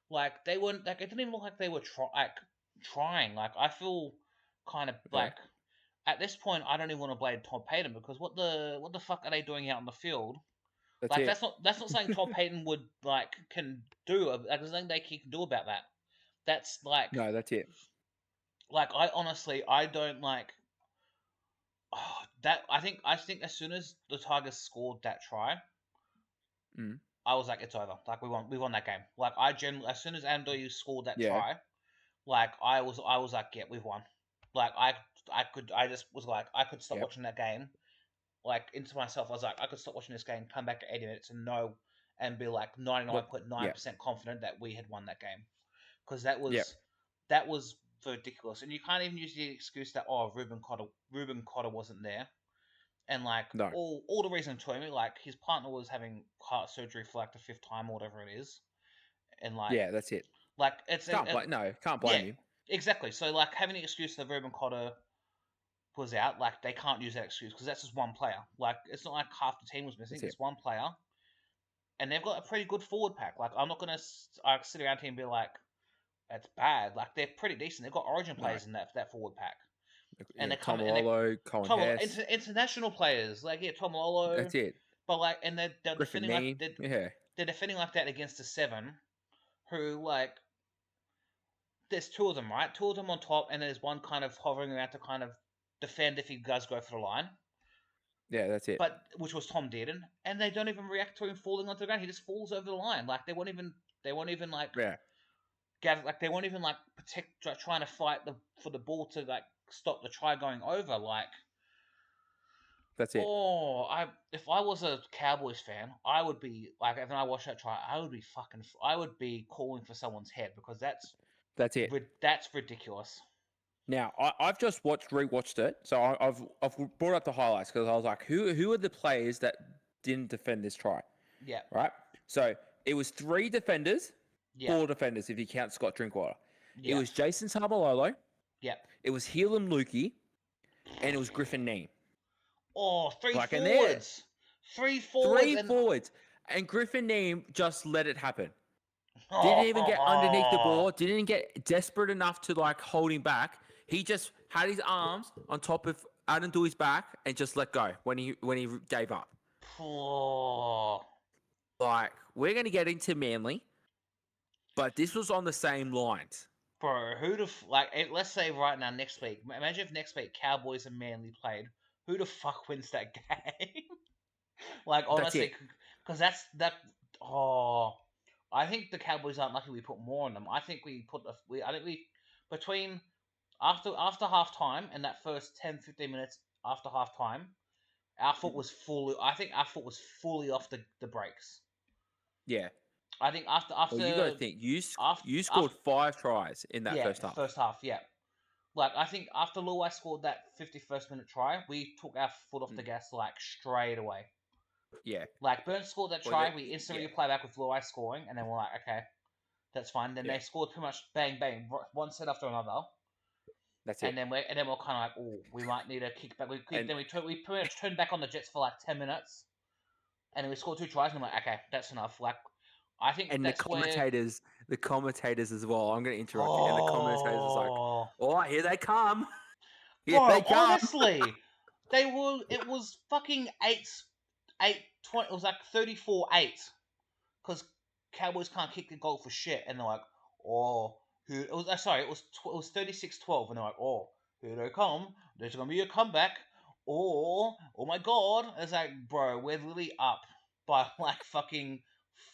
S2: like. They weren't like it didn't even look like they were trying. Like I feel kind of like at this point I don't even want to blame Tom Payton because what the fuck are they doing out in the field? That's not something Tom Payton would like can do. Like there's nothing they can do about that. That's like
S1: No, that's it.
S2: Like I honestly I don't like that. I think as soon as the Tigers scored that try, I was like, it's over. Like we won that game. Like I generally as soon as Andoyu scored that try, like I was like, yeah, we've won. Like I just was like I could stop watching that game. Like into myself, I was like, I could stop watching this game, come back at 80 minutes, and be like 99.9% confident that we had won that game, because that was ridiculous. And you can't even use the excuse that Ruben Cotter wasn't there, and like all the reason to me, like his partner was having heart surgery for like the 5th time or whatever it is, and like
S1: that's it.
S2: Like it's
S1: can't blame you.
S2: Exactly. So like having the excuse that Ruben Cotter was out, like they can't use that excuse because that's just one player. Like it's not like half the team was missing; it's one player, and they've got a pretty good forward pack. Like I'm not gonna sit around here and be like, "That's bad." Like they're pretty decent. They've got Origin players in that forward pack, and they're coming. International players like Tomalolo.
S1: That's it.
S2: But like, and they're defending like they're defending like that against a 7, who like. There's 2 of them, right? 2 of them on top, and there's one kind of hovering around to kind of defend if he does go for the line.
S1: Yeah, that's it.
S2: But which was Tom Dearden, and they don't even react to him falling onto the ground. He just falls over the line. Like they won't even like gather. Like they won't even like protect, trying to fight for the ball to like stop the try going over. Like,
S1: That's it.
S2: if I was a Cowboys fan, I would be like, if I watched that try, I would be calling for someone's head because
S1: That's it.
S2: that's ridiculous.
S1: Now I've just rewatched it, so I've brought up the highlights because I was like, who are the players that didn't defend this try?
S2: Yeah,
S1: Right. So it was 3 defenders,
S2: yeah,
S1: 4 defenders if you count Scott Drinkwater. It
S2: yeah,
S1: was Jason Tamalolo,
S2: yeah.
S1: it was Helam Lukey, and it was Griffin Neem.
S2: Oh, three
S1: Like in there,
S2: forwards, three forwards,
S1: 3
S2: and
S1: forwards, and Griffin Neem just let it happen. Didn't even get underneath the ball. Didn't get desperate enough to like hold him back. He just had his arms on top of Adam Dewey's back and just let go when he gave up.
S2: Oh,
S1: Like we're gonna get into Manly, but this was on the same lines.
S2: bro, let's say right now next week. Imagine if next week Cowboys and Manly played. Who the fuck wins that game? Like
S1: That's
S2: honestly,
S1: it.
S2: because that's that. Oh, I think the Cowboys aren't lucky. We put more on them. I think we put I think we between after half time and that first 10-15 minutes after half time, our foot was fully. I think our foot was fully off the brakes.
S1: Yeah.
S2: I think after
S1: Well, you got to think
S2: after
S1: you scored 5 tries in that
S2: yeah,
S1: first half.
S2: first half, yeah. Like I think after Luai scored that 51st minute try, we took our foot off the gas like straight away.
S1: Yeah.
S2: Like Burns scored that
S1: Well,
S2: try,
S1: that-
S2: we instantly
S1: yeah.
S2: reply back with Luai scoring, and then we're like, okay, that's fine. Then
S1: Yeah.
S2: they scored pretty much bang bang, one set after another,
S1: That's it.
S2: and then we're kind of like, oh, we might need a kickback. We
S1: And-
S2: we pretty much turned back on the Jets for like 10 minutes, and then we scored 2 tries, and I'm like, okay, that's enough. Like, I think
S1: And
S2: that's
S1: the commentators as well. I'm going to interrupt you. And the commentators was like, "Oh, here they come! Here
S2: Bro,
S1: they come!"
S2: honestly, they were. It was fucking 8-20. It was like 34-8 because Cowboys can't kick the goal for shit, and they're like, oh, who? It was sorry, it was 36-12, and they're like, oh, here they come. There's gonna be a comeback. Oh my god! It's like, bro, we're literally up by like fucking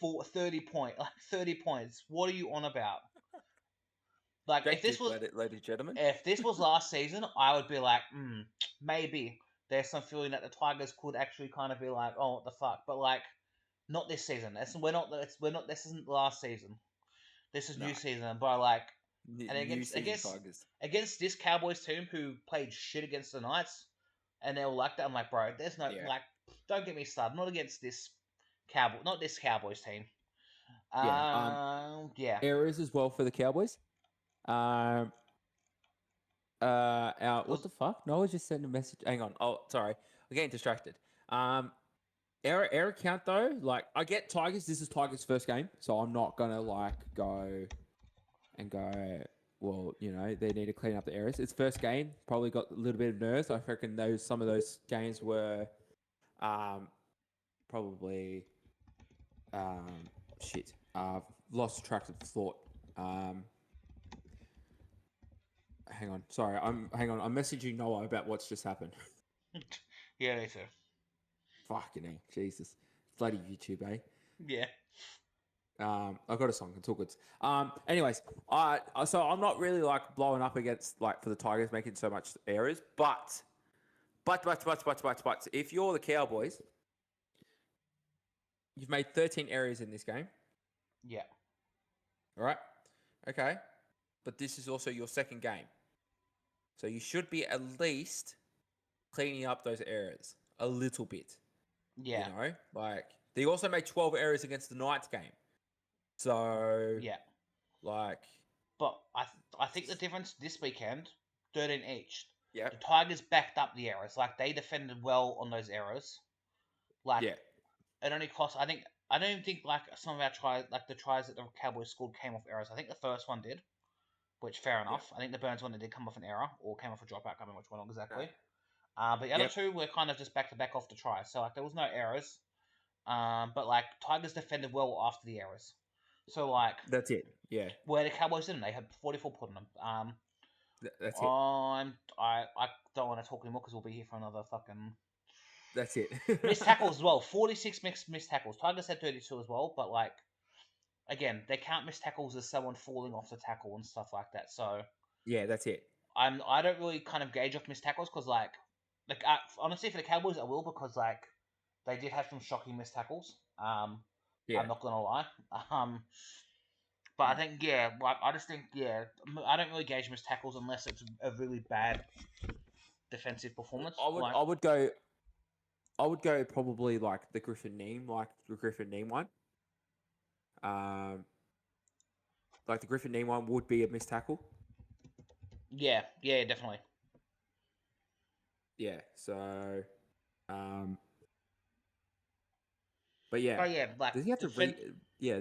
S2: 30 points. What are you on about? Like, if this was
S1: ladies and gentlemen.
S2: if this was last season, I would be like, maybe there's some feeling that the Tigers could actually kind of be like, oh, what the fuck? But like, not this season. We're not. This isn't last season. This is new season. But like, and against this Cowboys team who played shit against the Knights, and they were like that. I'm like, bro, there's no like. Don't get me started. Not against this not this Cowboys team. Yeah.
S1: Errors as well for the Cowboys. What the fuck? No, I was just sending a message. Hang on. Oh, sorry. I'm getting distracted. Error count though. Like, I get Tigers. This is Tigers' first game, so I'm not gonna like go. Well, you know, they need to clean up the errors. It's first game. Probably got a little bit of nerves. I reckon some of those games were, probably, shit. Lost track of thought. Hang on. Sorry. I'm messaging Noah about what's just happened.
S2: Yeah, they do.
S1: Fucking hell. Jesus. Bloody YouTube, eh?
S2: Yeah.
S1: I've got a song. It's all good. Anyways, so I'm not really like blowing up against like for the Tigers making so much errors, but if you're the Cowboys, you've made 13 errors in this game.
S2: Yeah.
S1: All right. Okay. But this is also your second game. So you should be at least cleaning up those errors a little bit.
S2: Yeah.
S1: You know, like they also made 12 errors against the Knights game. So
S2: yeah.
S1: Like,
S2: but I think the difference this weekend, 13 each.
S1: Yeah.
S2: The Tigers backed up the errors. Like they defended well on those errors. Like
S1: yeah.
S2: It only cost. I don't even think like some of our tries, like the tries that the Cowboys scored, came off errors. I think the first one did, which fair enough. I think the Burns one did come off an error or came off a dropout. I can't remember which one exactly. But the other two were kind of just back to back off the try. So like there was no errors. But like Tigers defended well after the errors. So like
S1: That's it. Yeah.
S2: Where the Cowboys didn't, they had 44 put on them.
S1: That's it.
S2: I don't want to talk anymore because we'll be here for another fucking.
S1: That's it.
S2: Missed tackles as well. 46 missed tackles. Tigers had 32 as well, but like, again, they can't miss tackles as someone falling off the tackle and stuff like that. So
S1: yeah, that's it.
S2: I don't really kind of gauge off missed tackles because honestly for the Cowboys I will because they did have some shocking missed tackles.
S1: Yeah.
S2: I'm not gonna lie. But I think I just think I don't really gauge missed tackles unless it's a really bad defensive performance.
S1: I would go probably like the Griffin Neem one. Like the Griffin Neem one would be a missed tackle.
S2: Yeah, definitely.
S1: Yeah. So, but yeah,
S2: like
S1: does he have to Yeah.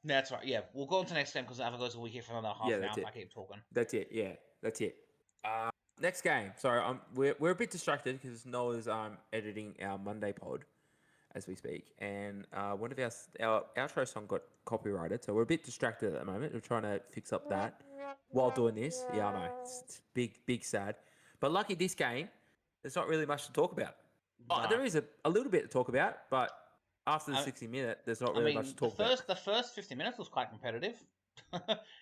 S2: No, that's right. Yeah, we'll go on to the next game because otherwise we'll be here for another half an hour if I keep talking.
S1: That's it. Yeah, that's it. Next game. Sorry, we're a bit distracted because Noah's editing our Monday pod as we speak, and one of our outro song got copyrighted, so we're a bit distracted at the moment. We're trying to fix up that while doing this. Yeah, I know it's big sad, but lucky this game, there's not really much to talk about.
S2: No.
S1: There is a little bit to talk about, but after the 60-minute, there's not really much to talk about.
S2: The first 50 minutes was quite competitive.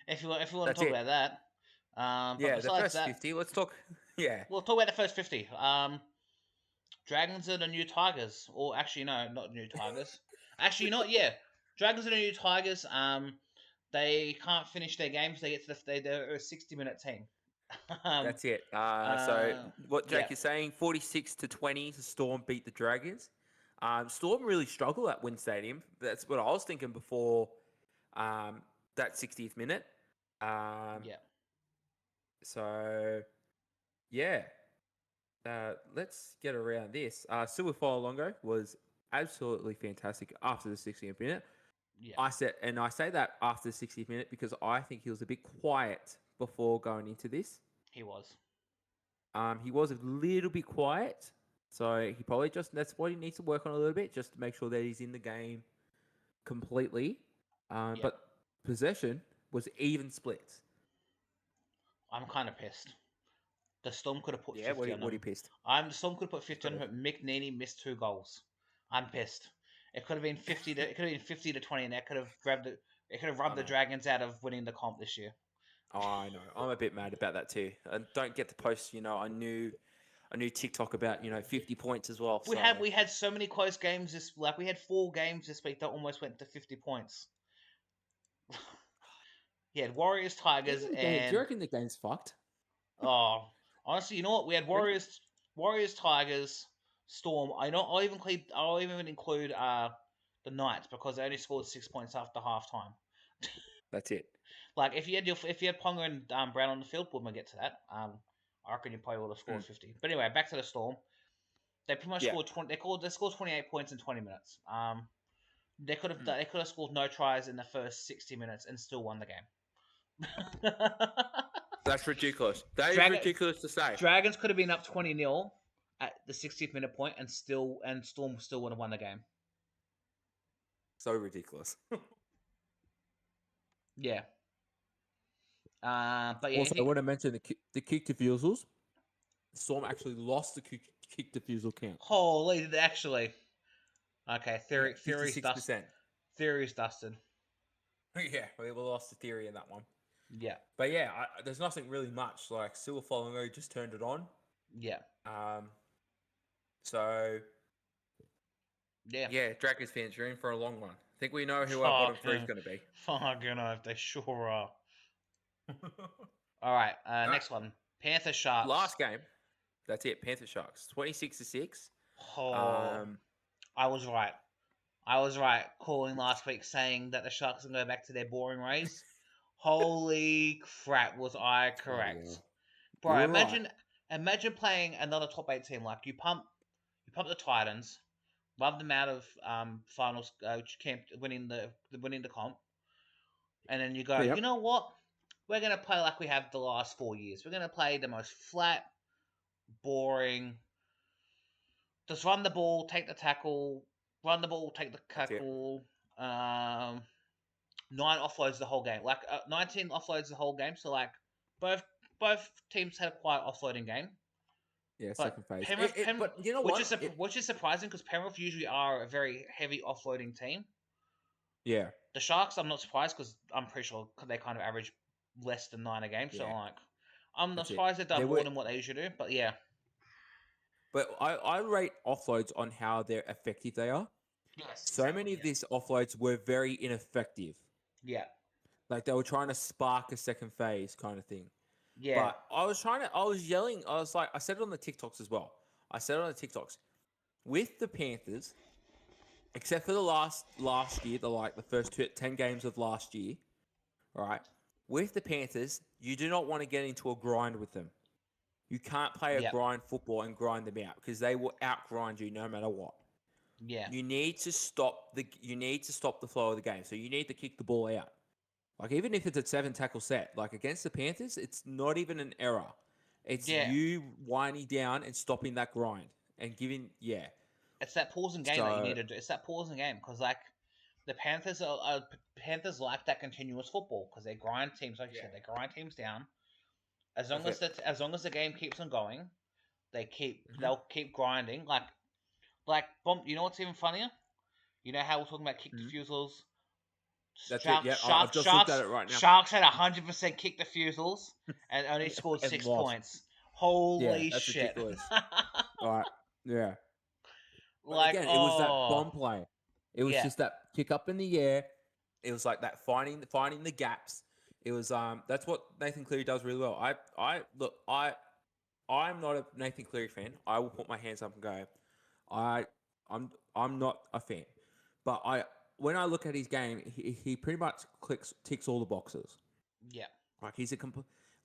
S2: if you want to talk about that.
S1: But the first 50. Let's talk. Yeah,
S2: we'll talk about the first 50. Dragons are the new Tigers, or actually no, not new Tigers. Actually, not yeah. Dragons are the new Tigers. They can't finish their games. They get to they're a 60-minute team.
S1: That's it. So what Jake is saying, 46-20, the Storm beat the Dragons. Storm really struggle at Wynn Stadium. That's what I was thinking before that 60th minute. So, yeah. Let's get around this. Silver Longo was absolutely fantastic after the 60th minute.
S2: Yeah.
S1: I say that after the 60th minute because I think he was a bit quiet before going into this.
S2: He was.
S1: He was a little bit quiet. So he probably that's what he needs to work on a little bit, just to make sure that he's in the game completely. But possession was even splits.
S2: I'm kind of pissed. The Storm could have put 50 on them.
S1: What are you pissed?
S2: The Storm could have put 50 on them, but Mick Neely missed 2 goals. I'm pissed. It could have been 50 to 20, and that could have rubbed the Dragons out of winning the comp this year.
S1: Oh, I know. I'm a bit mad about that too. And don't get to post, a new TikTok about 50 points as well.
S2: We had so many close games we had 4 games this week that almost went to 50 points. Yeah, Warriors, Tigers,
S1: Do you reckon the game's fucked?
S2: Oh, honestly, you know what? We had Warriors, Tigers, Storm. I'll even include the Knights because they only scored 6 points after halftime.
S1: That's it.
S2: Like if you had Ponga and Brown on the field, we'll get to that. I reckon you probably would have scored 50. But anyway, back to the Storm. They pretty much scored 20. They scored 28 points in 20 minutes. They could have scored no tries in the first 60 minutes and still won the game.
S1: That's ridiculous. That is ridiculous to say.
S2: Dragons could have been up 20-0 at the 60th minute point and Storm still would have won the game.
S1: So ridiculous.
S2: Yeah. But yeah.
S1: Also, I want to mention the kick defusals. Storm actually lost the kick defusal count.
S2: Holy, actually. Okay, theory's
S1: 56%.
S2: dusted. Theory's dusted.
S1: Yeah, we lost the theory in that one.
S2: Yeah.
S1: But yeah, there's nothing really much. Like Silver Longo just turned it on.
S2: Yeah.
S1: So. Yeah, Dragons fans, you're in for a long one. I think we know who our bottom 3 is going to be.
S2: Fucking oath, they sure are. All right, next one. Panther Sharks.
S1: Last game. That's it. Panther Sharks. 26-6.
S2: I was right. Calling last week saying that the Sharks are going to go back to their boring ways. Holy crap, was I correct? Oh, yeah. Bro, imagine playing another top 8 team. Like you pump the Titans, love them out of finals camp, winning the comp, and then you go, you know what? We're going to play like we have the last 4 years. We're going to play the most flat, boring. Just run the ball, take the tackle. Run the ball, take the tackle. 9 offloads the whole game. 19 offloads the whole game. So both teams had a quiet offloading game.
S1: Yeah, second phase.
S2: But you know which is surprising because Penrith usually are a very heavy offloading team.
S1: Yeah.
S2: The Sharks, I'm not surprised because I'm pretty sure they kind of average less than 9 a game. So
S1: Yeah.
S2: like, I'm not
S1: That's it.
S2: surprised they've done
S1: There
S2: more
S1: were,
S2: than what they usually do. But yeah,
S1: but I rate offloads on how they're effective they are.
S2: yes,
S1: So many of these offloads were very ineffective.
S2: Yeah,
S1: Like they were trying to spark a second phase kind of thing.
S2: yeah,
S1: But I was yelling. I was like, I said it on the TikToks as well. I said it on the TikToks. With the Panthers, except for the last year, the first 10 games of last year, all right? With the Panthers, you do not want to get into a grind with them. You can't play a
S2: yeah,
S1: grind football and grind them out because they will outgrind you no matter what.
S2: yeah,
S1: You need to stop the flow of the game. So you need to kick the ball out. Like even if it's a 7 tackle set, like against the Panthers, it's not even an error. It's
S2: yeah.
S1: you winding down and stopping that grind and giving
S2: It's that pausing game that you
S1: So
S2: need to do. It's that pausing game because like the Panthers like that continuous football because they grind teams, like you said, they grind teams down.
S1: that's it.
S2: As long as the game keeps on going,
S1: Mhm.
S2: they'll keep grinding. Like bomb. You know what's even funnier? You know how we're talking about kick
S1: Mhm.
S2: defusals.
S1: That's it. Yeah, I've just looked at
S2: Sharks,
S1: it right now.
S2: Sharks had 100% kick defusals and only
S1: Yeah,
S2: scored
S1: and
S2: 6
S1: lost.
S2: points.
S1: Yeah,
S2: Holy
S1: that's
S2: shit!
S1: ridiculous. All right. Yeah. But
S2: Like,
S1: again, it was that
S2: oh
S1: bomb play. It was
S2: yeah,
S1: just that kick up in the air. It was like that finding the gaps. It was that's what Nathan Cleary does really well. I'm not a Nathan Cleary fan. I will put my hands up and go, I I'm not a fan. But I when I look at his game, he pretty much ticks all the boxes.
S2: yeah,
S1: Like he's a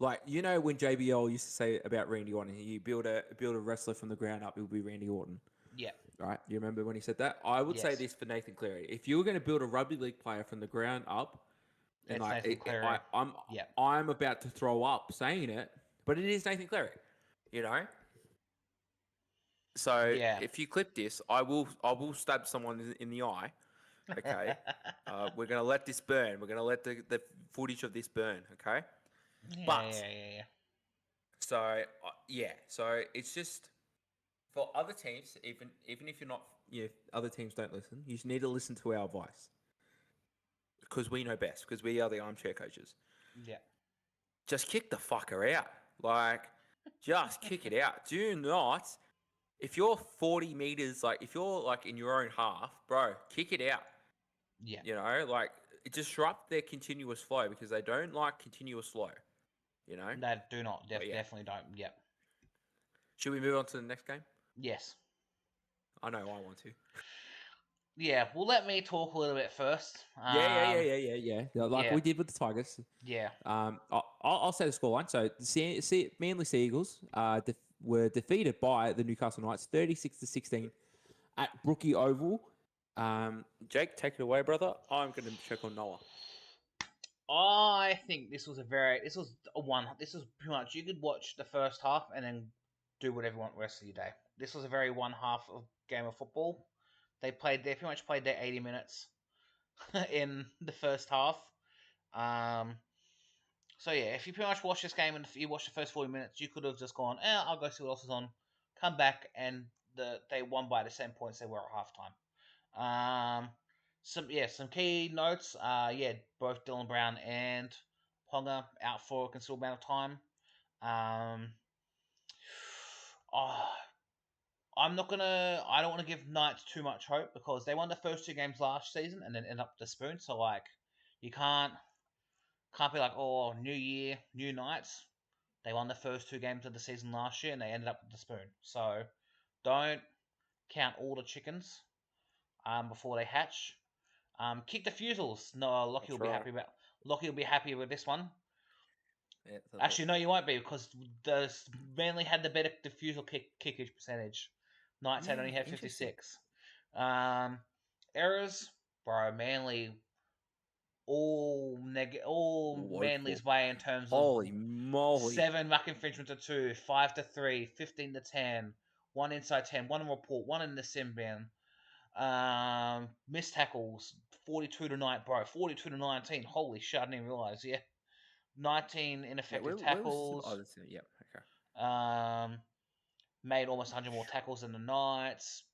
S1: like when JBL used to say about Randy Orton, you build a wrestler from the ground up, it'll be Randy Orton.
S2: yeah,
S1: Right? You remember when he said that? I would say
S2: yes.
S1: this for Nathan Cleary: if you were going to build a rugby league player from the ground up, and
S2: It's
S1: like
S2: Nathan Cleary. Yeah,
S1: I'm about to throw up saying it, but it is Nathan Cleary, you know. So
S2: yeah.
S1: if you clip this, I will stab someone in the eye. Okay, we're gonna let this burn. We're gonna let the footage of this burn. Okay, but
S2: Yeah.
S1: so yeah, so it's just for other teams, even if you're not, other teams don't listen. You just need to listen to our advice because we know best. Because we are the armchair coaches.
S2: Yeah.
S1: Just kick the fucker out. Like, just kick it out. Do not. If you're 40 meters, like if you're like in your own half, bro, kick it out.
S2: Yeah.
S1: Like disrupt their continuous flow because they don't like continuous flow.
S2: They do not.
S1: But yeah,
S2: Definitely don't. Yep.
S1: should we move on to the next game?
S2: Yes.
S1: I know I want to.
S2: Yeah. Well, let me talk a little bit first.
S1: Yeah. Like
S2: Yeah.
S1: we did with the Tigers.
S2: Yeah.
S1: I'll say the scoreline. So the Manly Seagulls were defeated by the Newcastle Knights 36-16 at Brookie Oval. Jake, take it away, brother. I'm going to check on Noah.
S2: I think this was This was pretty much, you could watch the first half and then do whatever you want the rest of your day. This was a very one half of game of football. They pretty much played their 80 minutes in the first half. So yeah, if you pretty much watch this game and if you watch the first 40 minutes, you could have just gone, I'll go see what else is on, come back, and they won by the same points they were at halftime. Some key notes. Both Dylan Brown and Ponga out for a considerable amount of time. Um, oh, I don't want to give Knights too much hope because they won the first 2 games last season and then end up the spoon. So like, you can't be like, oh, new year, new Knights. They won the first 2 games of the season last year and they ended up with the spoon. So don't count all the chickens before they hatch. Kick the fusels. No, Lockie will
S1: That's
S2: be
S1: right.
S2: happy about. Lockie will be happy with this one.
S1: Yeah,
S2: Actually, no, you won't be because the Manly had the better defusal kickage percentage. Knights had only had
S1: interesting.
S2: 56. Errors, bro. Manly all
S1: Woeful.
S2: Manly's way in terms of
S1: Holy moly.
S2: 7 muck infringement to 2, 5 to 3, 15 to 10, 1 inside 10, 1 in report, 1 in the sim bin. Missed tackles, 42 to 9, bro. 42 to 19. Holy shit, I didn't even realize. Yeah, 19
S1: Yeah,
S2: ineffective
S1: where was this?
S2: tackles.
S1: Oh, that's it. Yep. Okay.
S2: Made almost 100 more tackles than the Knights.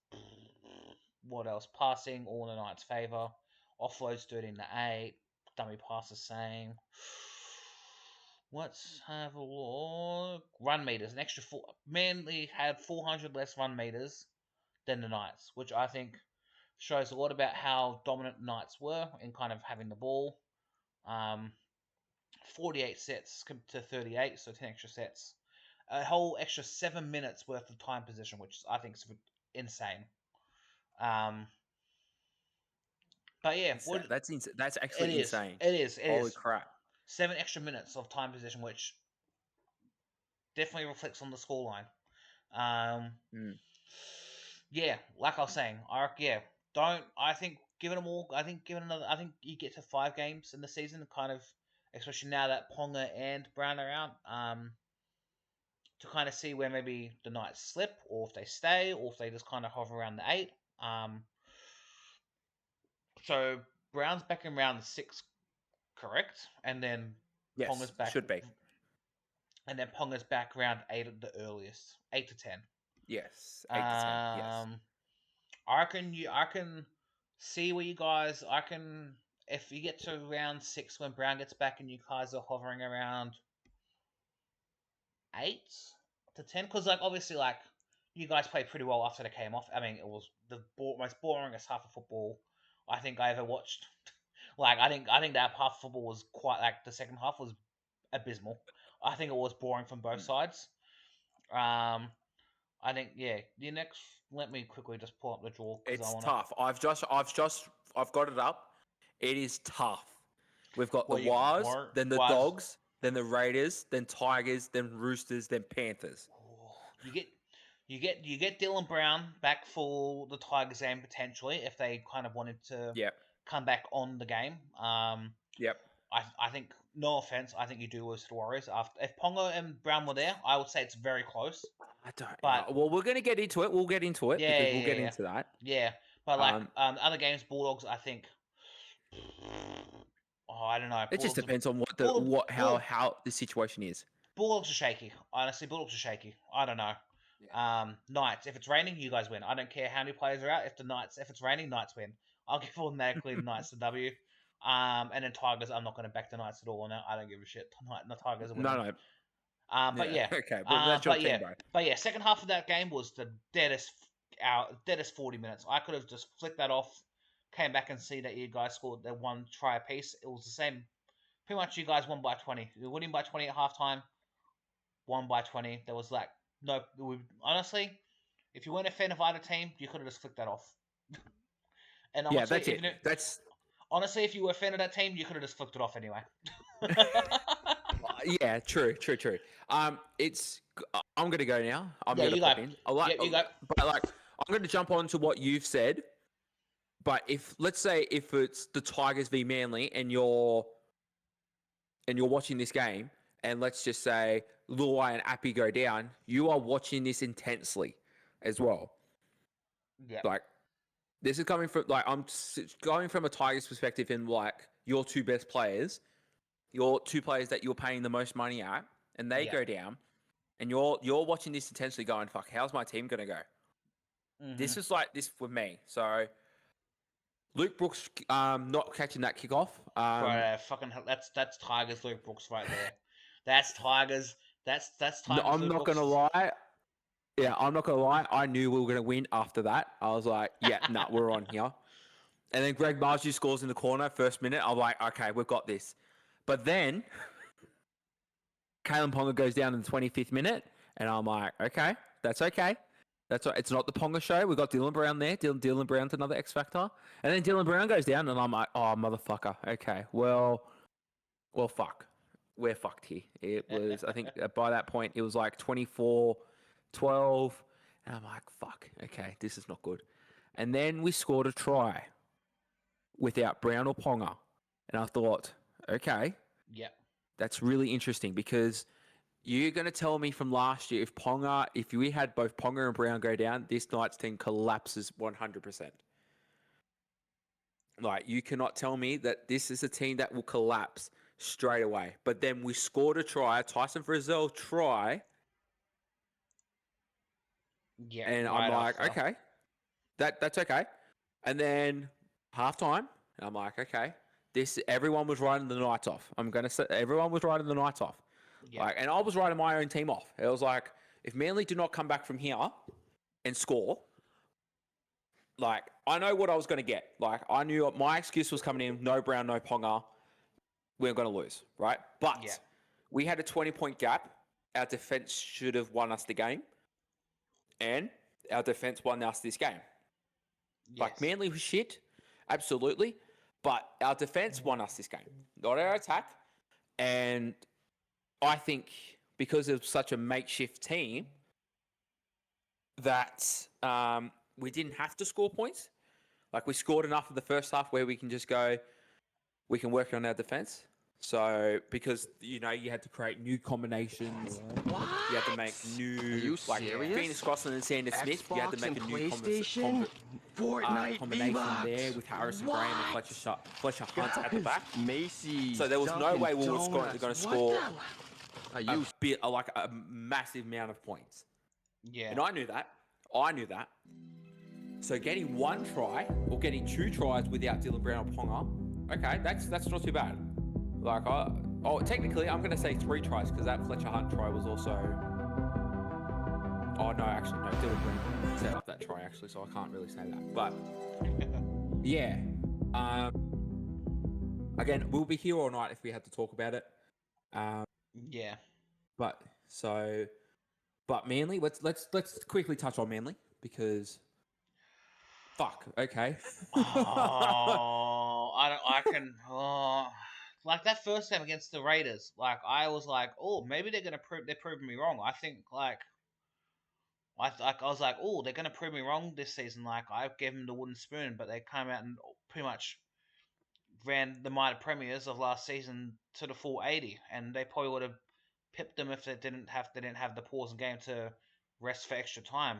S2: What else? Passing, all in the Knights' favour. Offloads 13 to 8. Dummy passes, same. Let's have a look. Run meters, an extra four. Manly had 400 less run meters than the Knights, which I think shows a lot about how dominant the Knights were in kind of having the ball. 48 sets to 38, so 10 extra sets. A whole extra 7 minutes worth of time possession, which I think is insane. But yeah,
S1: That's
S2: it
S1: actually
S2: is.
S1: insane.
S2: It is. It
S1: Holy
S2: is.
S1: crap!
S2: 7 extra minutes of time possession, which definitely reflects on the scoreline.
S1: Mm.
S2: Yeah, like I was saying, I think give it them all. I think give it another. I think you get to 5 games in the season, kind of, especially now that Ponga and Brown are out. To kind of see where maybe the Knights slip, or if they stay, or if they just kind of hover around the 8. So Brown's back in round 6, correct, and then Ponga's
S1: Yes,
S2: back,
S1: should be.
S2: and then Ponga's back round 8 at the earliest, 8 to 10.
S1: Yes, 8 to 10. Yes.
S2: I can see where you guys. I can if you get to round 6 when Brown gets back and you guys are hovering around 8 to 10, because like obviously like you guys played pretty well after they came off. I mean, it was the most boringest half of football I think I ever watched. Like I think that half of football was quite like the second half was abysmal. I think it was boring from both sides. Um, I think The next, let me quickly just pull up the draw because I
S1: It's
S2: want to.
S1: tough. I've got it up. It is tough. We've got the
S2: Well, you
S1: Wars,
S2: war
S1: then the
S2: was
S1: Dogs, then the Raiders, then Tigers, then Roosters, then Panthers.
S2: you get you get Dylan Brown back for the Tigers game potentially if they kind of wanted to
S1: Yep.
S2: come back on the game.
S1: Yep.
S2: I think, no offense, I think you do lose to the Warriors. After if Pongo and Brown were there, I would say it's very close.
S1: I don't
S2: But
S1: know. Well, we're going to get into it. We'll get into it
S2: yeah,
S1: because
S2: yeah,
S1: we'll
S2: yeah,
S1: get
S2: yeah.
S1: into that.
S2: Yeah. But like
S1: Um,
S2: other games, Bulldogs, I think. Oh, I don't know.
S1: it just depends on
S2: Bulldog,
S1: how the situation is.
S2: Bulldogs are shaky. Honestly, Bulldogs are shaky. I don't know.
S1: Yeah.
S2: Knights. If it's raining, you guys win. I don't care how many players are out. If it's raining, Knights win. I'll give automatically the Knights the W. And then Tigers, I'm not going to back the Knights at all. No, I don't give a shit. The Tigers are winning.
S1: No.
S2: But
S1: Yeah.
S2: yeah.
S1: Okay. Well, that's your team, bro.
S2: But yeah. Second half of that game was the deadest 40 minutes. I could have just flicked that off, came back and see that you guys scored that one try apiece. It was the same. Pretty much, you guys won by 20. You were winning by 20 at halftime. Won by 20. There was like no. Honestly, if you weren't a fan of either team, you could have just flicked that off. And
S1: Yeah,
S2: honestly,
S1: that's it. That's
S2: honestly, if you were a fan of that team, you could have just flicked it off anyway.
S1: yeah, true. It's I'm gonna go now. I'm
S2: Yeah,
S1: gonna
S2: you
S1: pop
S2: go.
S1: in.
S2: You go.
S1: But like, I'm gonna jump on to what you've said. But if let's say if it's the Tigers v Manly and you're watching this game, and let's just say Luai and Appy go down, you are watching this intensely as well.
S2: Yeah.
S1: Like, this is coming from going from a Tigers perspective in like your two best players, your two players that you're paying the most money at, and they go down, and you're watching this intensely, going, "Fuck, how's my team gonna go?"
S2: Mm-hmm.
S1: This is like this with me. So Luke Brooks not catching that kickoff.
S2: Fucking that's Tigers Luke Brooks right there. That's Tigers. That's Tigers.
S1: I'm
S2: Luke
S1: not
S2: Brooks.
S1: gonna lie. Yeah, I'm not gonna lie. I knew we were gonna win after that. I was like, "Yeah, nah, we're on here." And then Greg Marju scores in the corner, first minute. I'm like, "Okay, we've got this." But then Kalen Ponga goes down in the 25th minute, and I'm like, "Okay, that's okay. That's right. It's not the Ponga show. We've got Dylan Brown there. Dylan Brown's another X factor." And then Dylan Brown goes down, and I'm like, "Oh, motherfucker. Okay, well, fuck. We're fucked here." It was, I think, by that point, it was like 24-12, and I'm like, "Fuck. Okay, this is not good." And then we scored a try without Brown or Ponga, and I thought, "Okay,
S2: Yep.
S1: that's really interesting because." You're going to tell me from last year if we had both Ponga and Brown go down, this Knights team collapses 100%. Like, you cannot tell me that this is a team that will collapse straight away. But then we scored a try, Tyson Frizzell try,
S2: Yeah.
S1: and I'm like, okay, that's okay. And then halftime, and I'm like, okay, everyone was riding the Knights off. I'm going to say everyone was riding the Knights off.
S2: Yeah.
S1: Like, and I was writing my own team off. It was like, if Manly do not come back from here and score, like, I know what I was going to get. Like, I knew my excuse was coming in, no Brown, no Ponga. We're going to lose, right? But
S2: Yeah.
S1: we had a 20-point gap. Our defense should have won us the game. And our defense won us this game. Like,
S2: Yes.
S1: Manly was shit, absolutely. But our defense won us this game, not our attack. And I think because it was such a makeshift team that we didn't have to score points. Like, we scored enough in the first half where we can just go, we can work on our defense. So, because, you had to create new combinations.
S5: What?
S1: You had to make new...
S5: Are you
S1: like,
S5: serious?
S1: Phoenix Crossland and Sanders Smith, you had to
S5: Xbox
S1: make a
S5: and
S1: new
S5: PlayStation? Fortnite
S1: combination
S5: V-Bucks.
S1: there with Harrison Graham and Fletcher Hunt at the
S5: Guys,
S1: back.
S5: Macy's,
S1: So there was no
S5: Dunkin'
S1: way we were
S5: Donuts.
S1: going to score
S5: Are you
S1: like a massive amount of points.
S2: Yeah.
S1: And I knew that. So getting one try or getting two tries without Dylan Brown or Ponga, okay, that's not too bad. Like, technically, I'm going to say 3 tries because that Fletcher Hunt try was also... Oh, no, actually, no, Dylan Brown set up that try, actually, so I can't really say that. But, yeah. Again, we'll be here all night if we had to talk about it.
S2: Yeah.
S1: But Manly, let's quickly touch on Manly because... Fuck, okay.
S2: Oh, I can. Oh, like that first game against the Raiders. Like I was like, oh, maybe they're proving me wrong. I think I was like, oh, they're gonna prove me wrong this season. Like I gave them the wooden spoon, but they came out and pretty much ran the minor premiers of last season to the full 80, and they probably would have pipped them if they didn't have the pause in game to rest for extra time.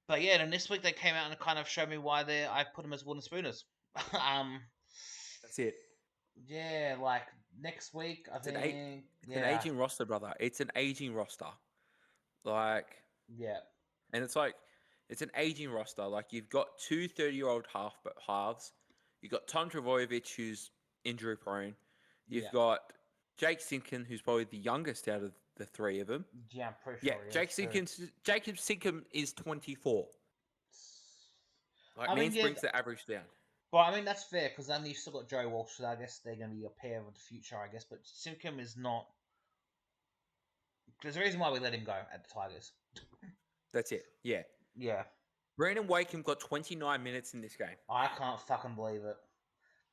S2: But yeah, then this week they came out and kind of showed me why I put them as wooden spooners.
S1: That's it.
S2: Yeah, like next week I think.
S1: It's an aging roster, brother. It's an aging roster. Like,
S2: Yeah.
S1: and it's like, it's an aging roster. Like, you've got 2 30-year-old halves. You've got Tom Travojevic, who's injury prone. You've got Jake Sinkin, who's probably the youngest out of the 3 of them.
S2: Yeah, I'm pretty sure.
S1: Jacob Sinkin is 24. Like,
S2: I mean,
S1: means brings the average down.
S2: Well, I mean that's fair because then you've still got Joey Walsh, so I guess they're going to be a pair of the future, I guess. But Simcom is not. There's a reason why we let him go at the Tigers.
S1: That's it. Yeah.
S2: Yeah.
S1: Brandon Wakeham got 29 minutes in this game.
S2: I can't fucking believe it.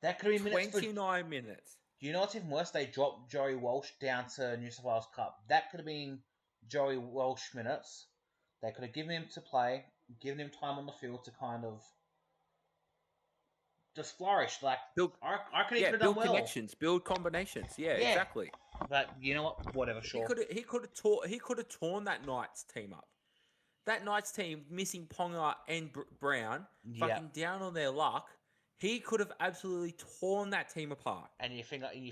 S2: That could be minutes.
S1: 29 minutes.
S2: Do you know what's even worse? They dropped Joey Walsh down to New South Wales Cup. That could have been Joey Walsh minutes. They could have given him to play, given him time on the field to kind of just flourish. Like, I could even have done
S1: build
S2: well.
S1: connections, build combinations. Yeah, exactly.
S2: But you know what? Whatever, sure.
S1: He could have torn that Knights team up. That Knights team missing Ponga and Brown, fucking down on their luck. He could have absolutely torn that team apart.
S2: And you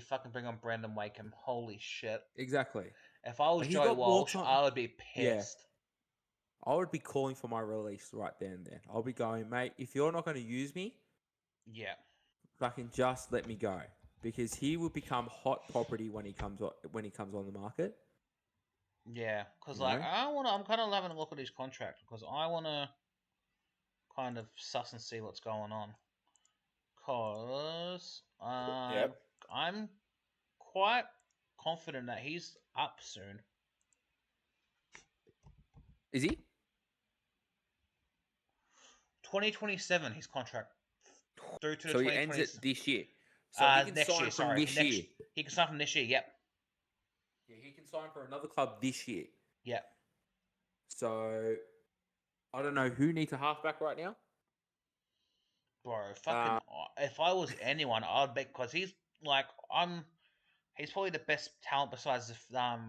S2: fucking bring on Brandon Wakeham. Holy shit.
S1: Exactly.
S2: If I was Joey Walsh, I would be pissed.
S1: I would be calling for my release right there and then. I'll be going, mate, if you're not going to use me, fucking just let me go. Because he will become hot property when he comes on the market.
S2: Yeah, because I'm kind of having a look at his contract because I want to kind of suss and see what's going on. Because I'm quite confident that he's up soon.
S1: Is he?
S2: 2027, his contract. Through to
S1: so he ends it this year. So he can
S2: next
S1: sign
S2: year,
S1: from this year.
S2: He can sign from this year, yep.
S1: Yeah, he can sign for another club this year.
S2: Yep.
S1: So, I don't know who needs a halfback right now.
S2: Bro, fucking, if I was anyone, I'd bet, because he's probably the best talent besides the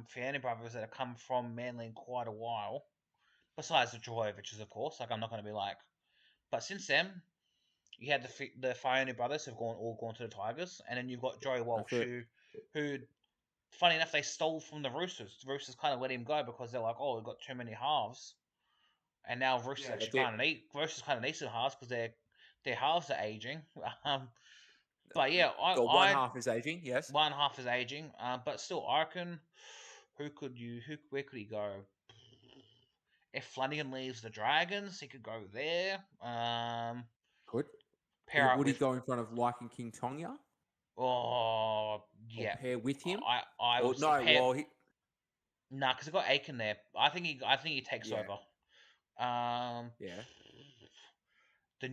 S2: Fiona brothers that have come from Manly in quite a while. Besides the Drojoviches, of course. Like, I'm not going to be like... But since then, you had the Fiona brothers who've all gone to the Tigers, and then you've got Joey Walsh, who, funny enough, they stole from the Roosters. The Roosters kind of let him go because they're like, oh, we've got too many halves. And now Roosters kind of need some halves because their halves are aging. But yeah,
S1: Or one
S2: I
S1: half is aging. Yes.
S2: one half is aging. But still, I reckon where could he go? If Flanagan leaves the Dragons, he could go there.
S1: Good.
S2: Pair up
S1: Would he
S2: with
S1: go in front of Lycan King Tonga
S2: oh
S1: or
S2: yeah,
S1: pair with him?
S2: I
S1: Or
S2: would
S1: no?
S2: pair
S1: Well, he
S2: nah because I got Aiken there. I think he takes
S1: yeah
S2: over. Um,
S1: yeah.
S2: the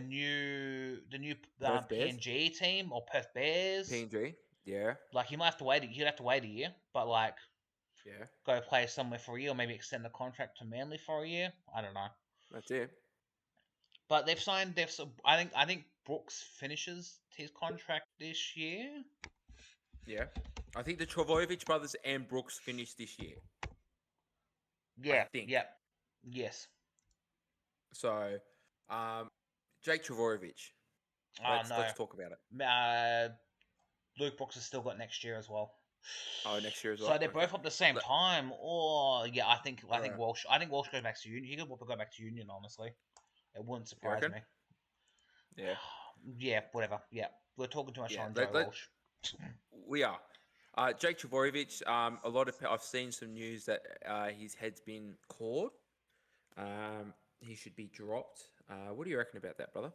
S2: new
S1: Perth Bears,
S2: PNG team or Perth Bears.
S1: PNG. Yeah
S2: Like he might have to wait. He'd have to wait a year, but like
S1: yeah.
S2: go play somewhere for a year, or maybe extend the contract to Manly for a year. I don't know.
S1: That's it.
S2: But they've signed. I think Brooks finishes his contract this year.
S1: Yeah. I think the Travojevic brothers and Brooks finished this year.
S2: Yeah.
S1: think.
S2: Yeah. Yes.
S1: So, Jake Travojevic.
S2: Oh
S1: Let's talk about it.
S2: no. Luke Brooks has still got next year as well.
S1: Oh, next year as well.
S2: So they're
S1: Okay.
S2: both up at the same
S1: Let-
S2: time. Or yeah, I think
S1: Alright.
S2: Walsh. I think Walsh goes back to Union. He could go back to Union. Honestly, it wouldn't surprise
S1: reckon?
S2: me.
S1: Yeah.
S2: Yeah. Whatever. Yeah. We're talking too much
S1: Yeah,
S2: on Joe Walsh.
S1: We are. Jake Travojevic. A lot of I've seen some news that his head's been clawed. He should be dropped. What do you reckon about that, brother?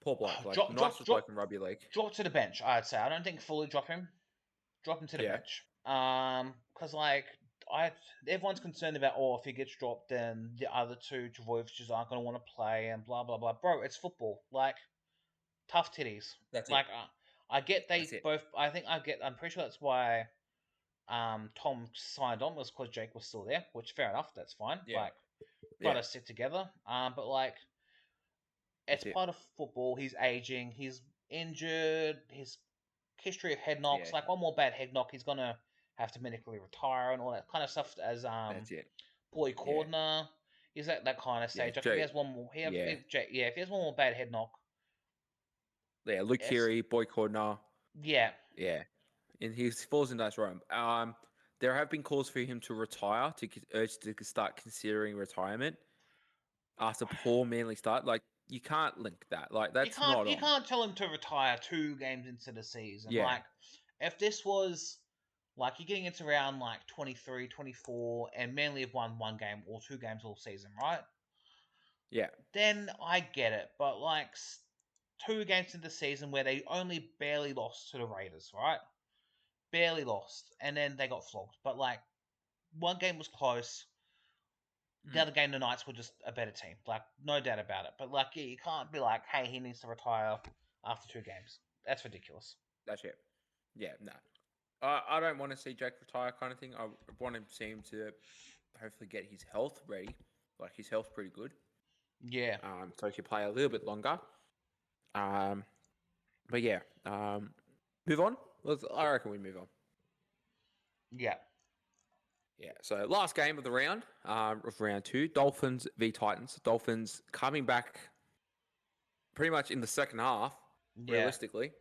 S1: Poor bloke, like nicest bloke in rugby league.
S2: Drop to the bench. I'd say. I don't think fully drop him. Drop him to the
S1: Yeah.
S2: bench. Because like everyone's concerned about if he gets dropped, then the other two Travojevics aren't going to want to play and blah blah blah. Bro, it's football. Like tough titties.
S1: That's it.
S2: Like I get they
S1: That's it.
S2: both. I think I get. I'm pretty sure that's why Tom signed on was because Jake was still there, which fair enough. That's fine.
S1: Yeah.
S2: Like
S1: Yeah.
S2: gotta stick together. But like it's
S1: That's it.
S2: part of football. He's aging. He's injured. His history of head knocks.
S1: Yeah.
S2: Like one more bad head knock, he's gonna have to medically retire and all that kind of stuff. As
S1: That's it.
S2: Boy Cordner, he's at that kind of stage. Like if he
S1: Jake-
S2: has one more,
S1: yeah.
S2: if he has one more bad head knock,
S1: Yeah, Luke
S2: Yes.
S1: Xerri, Boy Cordner.
S2: yeah,
S1: Yeah. And he falls in that room. There have been calls for him to retire, to urge to start considering retirement after poor Manly start. Like, you can't link that. Like, that's not
S2: you
S1: on.
S2: can't tell him to retire 2 games into the season.
S1: Yeah.
S2: Like if this was like you're getting into around like 23, 24, and Manly have won 1 game or 2 games all season, right?
S1: Yeah.
S2: Then I get it. But like 2 games into the season where they only barely lost to the Raiders, right? Barely lost, and then they got flogged. But like 1 game was close. The other game, the Knights were just a better team, like no doubt about it. But like, yeah, you can't be like, hey, he needs to retire after 2 games. That's ridiculous.
S1: That's it. Yeah, no. I don't want to see Jake retire kind of thing. I want to see him to hopefully get his health ready. Like, his health's pretty good.
S2: Yeah,
S1: So he can play a little bit longer. But yeah, move on. I reckon we move on.
S2: yeah,
S1: Yeah. So last game of the round, of round 2, Dolphins v Titans. Dolphins coming back pretty much in the second half,
S2: yeah,
S1: realistically,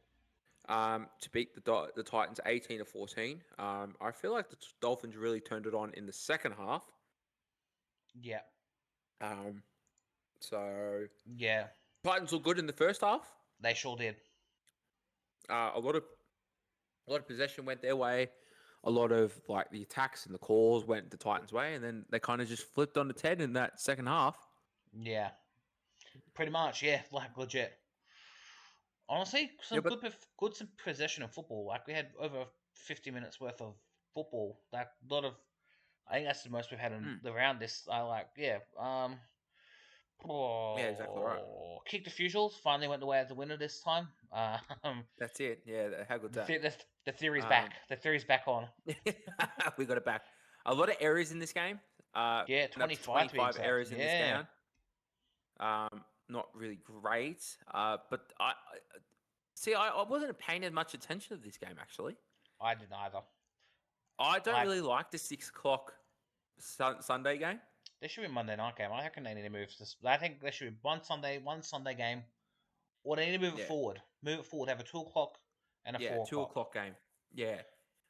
S1: to beat the Titans 18-14. I feel like the Dolphins really turned it on in the second half.
S2: yeah,
S1: So
S2: yeah.
S1: Titans look good in the first half.
S2: They sure did.
S1: A lot of possession went their way. A lot of like the attacks and the calls went the Titans' way, and then they kind of just flipped on its head in that second half.
S2: Yeah, pretty much. Yeah, like legit. Honestly, some possession of football. Like we had over 50 minutes worth of football. Like a lot of. I think that's the most we've had in the round. This I like. Yeah.
S1: Yeah, exactly right.
S2: Kick Diffusals finally went the way of the winner this time.
S1: That's it. Yeah, how good's that?
S2: The theory's back. The theory's back on.
S1: We got it back. A lot of errors in this game.
S2: Yeah, 25 to be exact.
S1: errors in this
S2: Yeah.
S1: game. Not really great. But I wasn't paying as much attention to this game actually.
S2: I didn't either.
S1: I don't really like the 6 o'clock Sunday game.
S2: There should be a Monday night game. I reckon they need to move this. I think there should be one Sunday game, or they need to move it forward. Move it forward. Have a 2 o'clock and a 4 o'clock.
S1: 2 o'clock game. Yeah.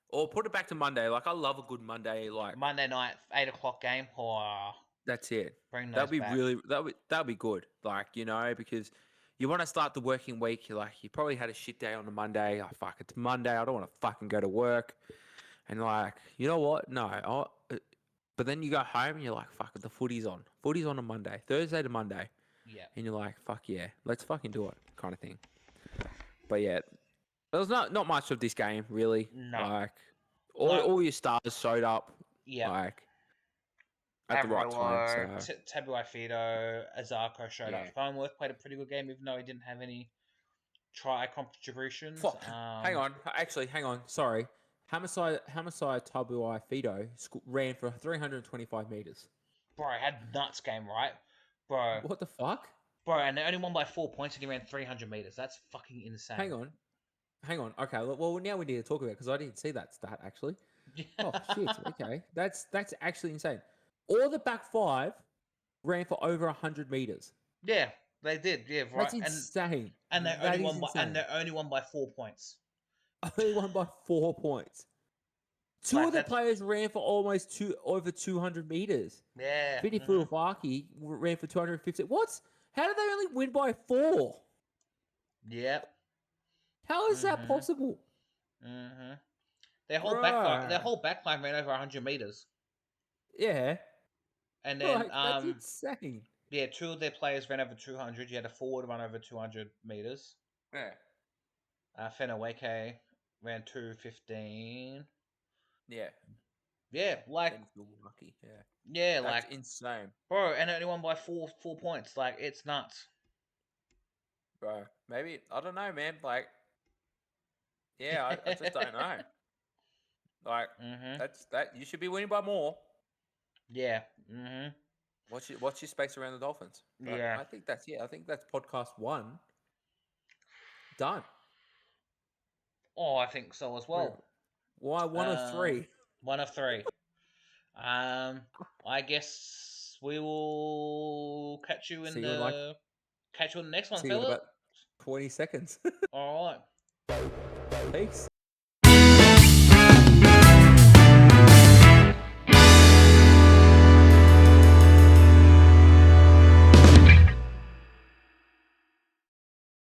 S1: Or put it back to Monday. Like, I love a good Monday, like
S2: Monday night 8 o'clock game. Oh,
S1: that's it.
S2: bring those
S1: That'd be
S2: back.
S1: really that'd be good. Like, because you want to start the working week. You're like, you probably had a shit day on a Monday. Oh, fuck, it's Monday. I don't want to fucking go to work. And like, you know what? No. But then you go home and you're like, fuck it, the footy's on. Footy's on a Monday, Thursday to Monday.
S2: Yeah.
S1: And you're like, fuck yeah, let's fucking do it, kind of thing. But yeah, there was not much of this game really.
S2: No.
S1: Like,
S2: No.
S1: all your stars showed up.
S2: Yeah.
S1: Like at the right time.
S2: Amarillo,
S1: So
S2: Tabuai Fido, Azarko showed up.
S1: Yeah.
S2: Farnworth played a pretty good game, even though he didn't have any try contributions.
S1: fuck. Hang on, actually, hang on. Sorry, Hamasai Tabuai Fido ran for 325 meters.
S2: Bro, had nuts game, right? Bro,
S1: What the fuck?
S2: bro, and they only won by 4 points, and he ran 300 meters. That's fucking insane.
S1: Hang on. Okay, well now we need to talk about it because I didn't see that stat actually. Oh shit. Okay, that's actually insane. All the back five ran for over 100 meters.
S2: Yeah, they did. Yeah, right.
S1: That's insane.
S2: And they
S1: That
S2: only
S1: is
S2: won by
S1: insane.
S2: only won by 4 points.
S1: Only won by 4 points. Two
S2: Like,
S1: of the
S2: that's-
S1: players ran for almost over 200 meters.
S2: Yeah.
S1: Fidi
S2: mhm.
S1: Furuwaki ran for 250. What? How did they only win by 4?
S2: Yep.
S1: How is that
S2: Mhm.
S1: possible?
S2: Mm-hmm. Their whole
S1: Bruh.
S2: backline ran over 100 meters.
S1: Yeah.
S2: And then
S1: That's insane.
S2: yeah, 2 of their players ran over 200. You had a forward run over 200 meters.
S1: Yeah.
S2: Fenawake ran 215.
S1: Yeah.
S2: Yeah, like
S1: Fidi Furuwaki, yeah.
S2: yeah,
S1: That's
S2: like
S1: insane.
S2: bro, and only won by 4 points. Like it's nuts.
S1: Bro, maybe, I don't know, man. Like, yeah, I just don't know. Like,
S2: Mhm.
S1: that you should be winning by more.
S2: Yeah. Mhm.
S1: What's your space around the Dolphins? But
S2: Yeah.
S1: I think that's podcast 1 done.
S2: Oh, I think so as well.
S1: Why 1 of 3?
S2: 1 of 3. I guess we will catch you in
S1: See you in, like-
S2: the next one,
S1: See you in
S2: fella.
S1: about 20 seconds.
S2: All right.
S1: Peace.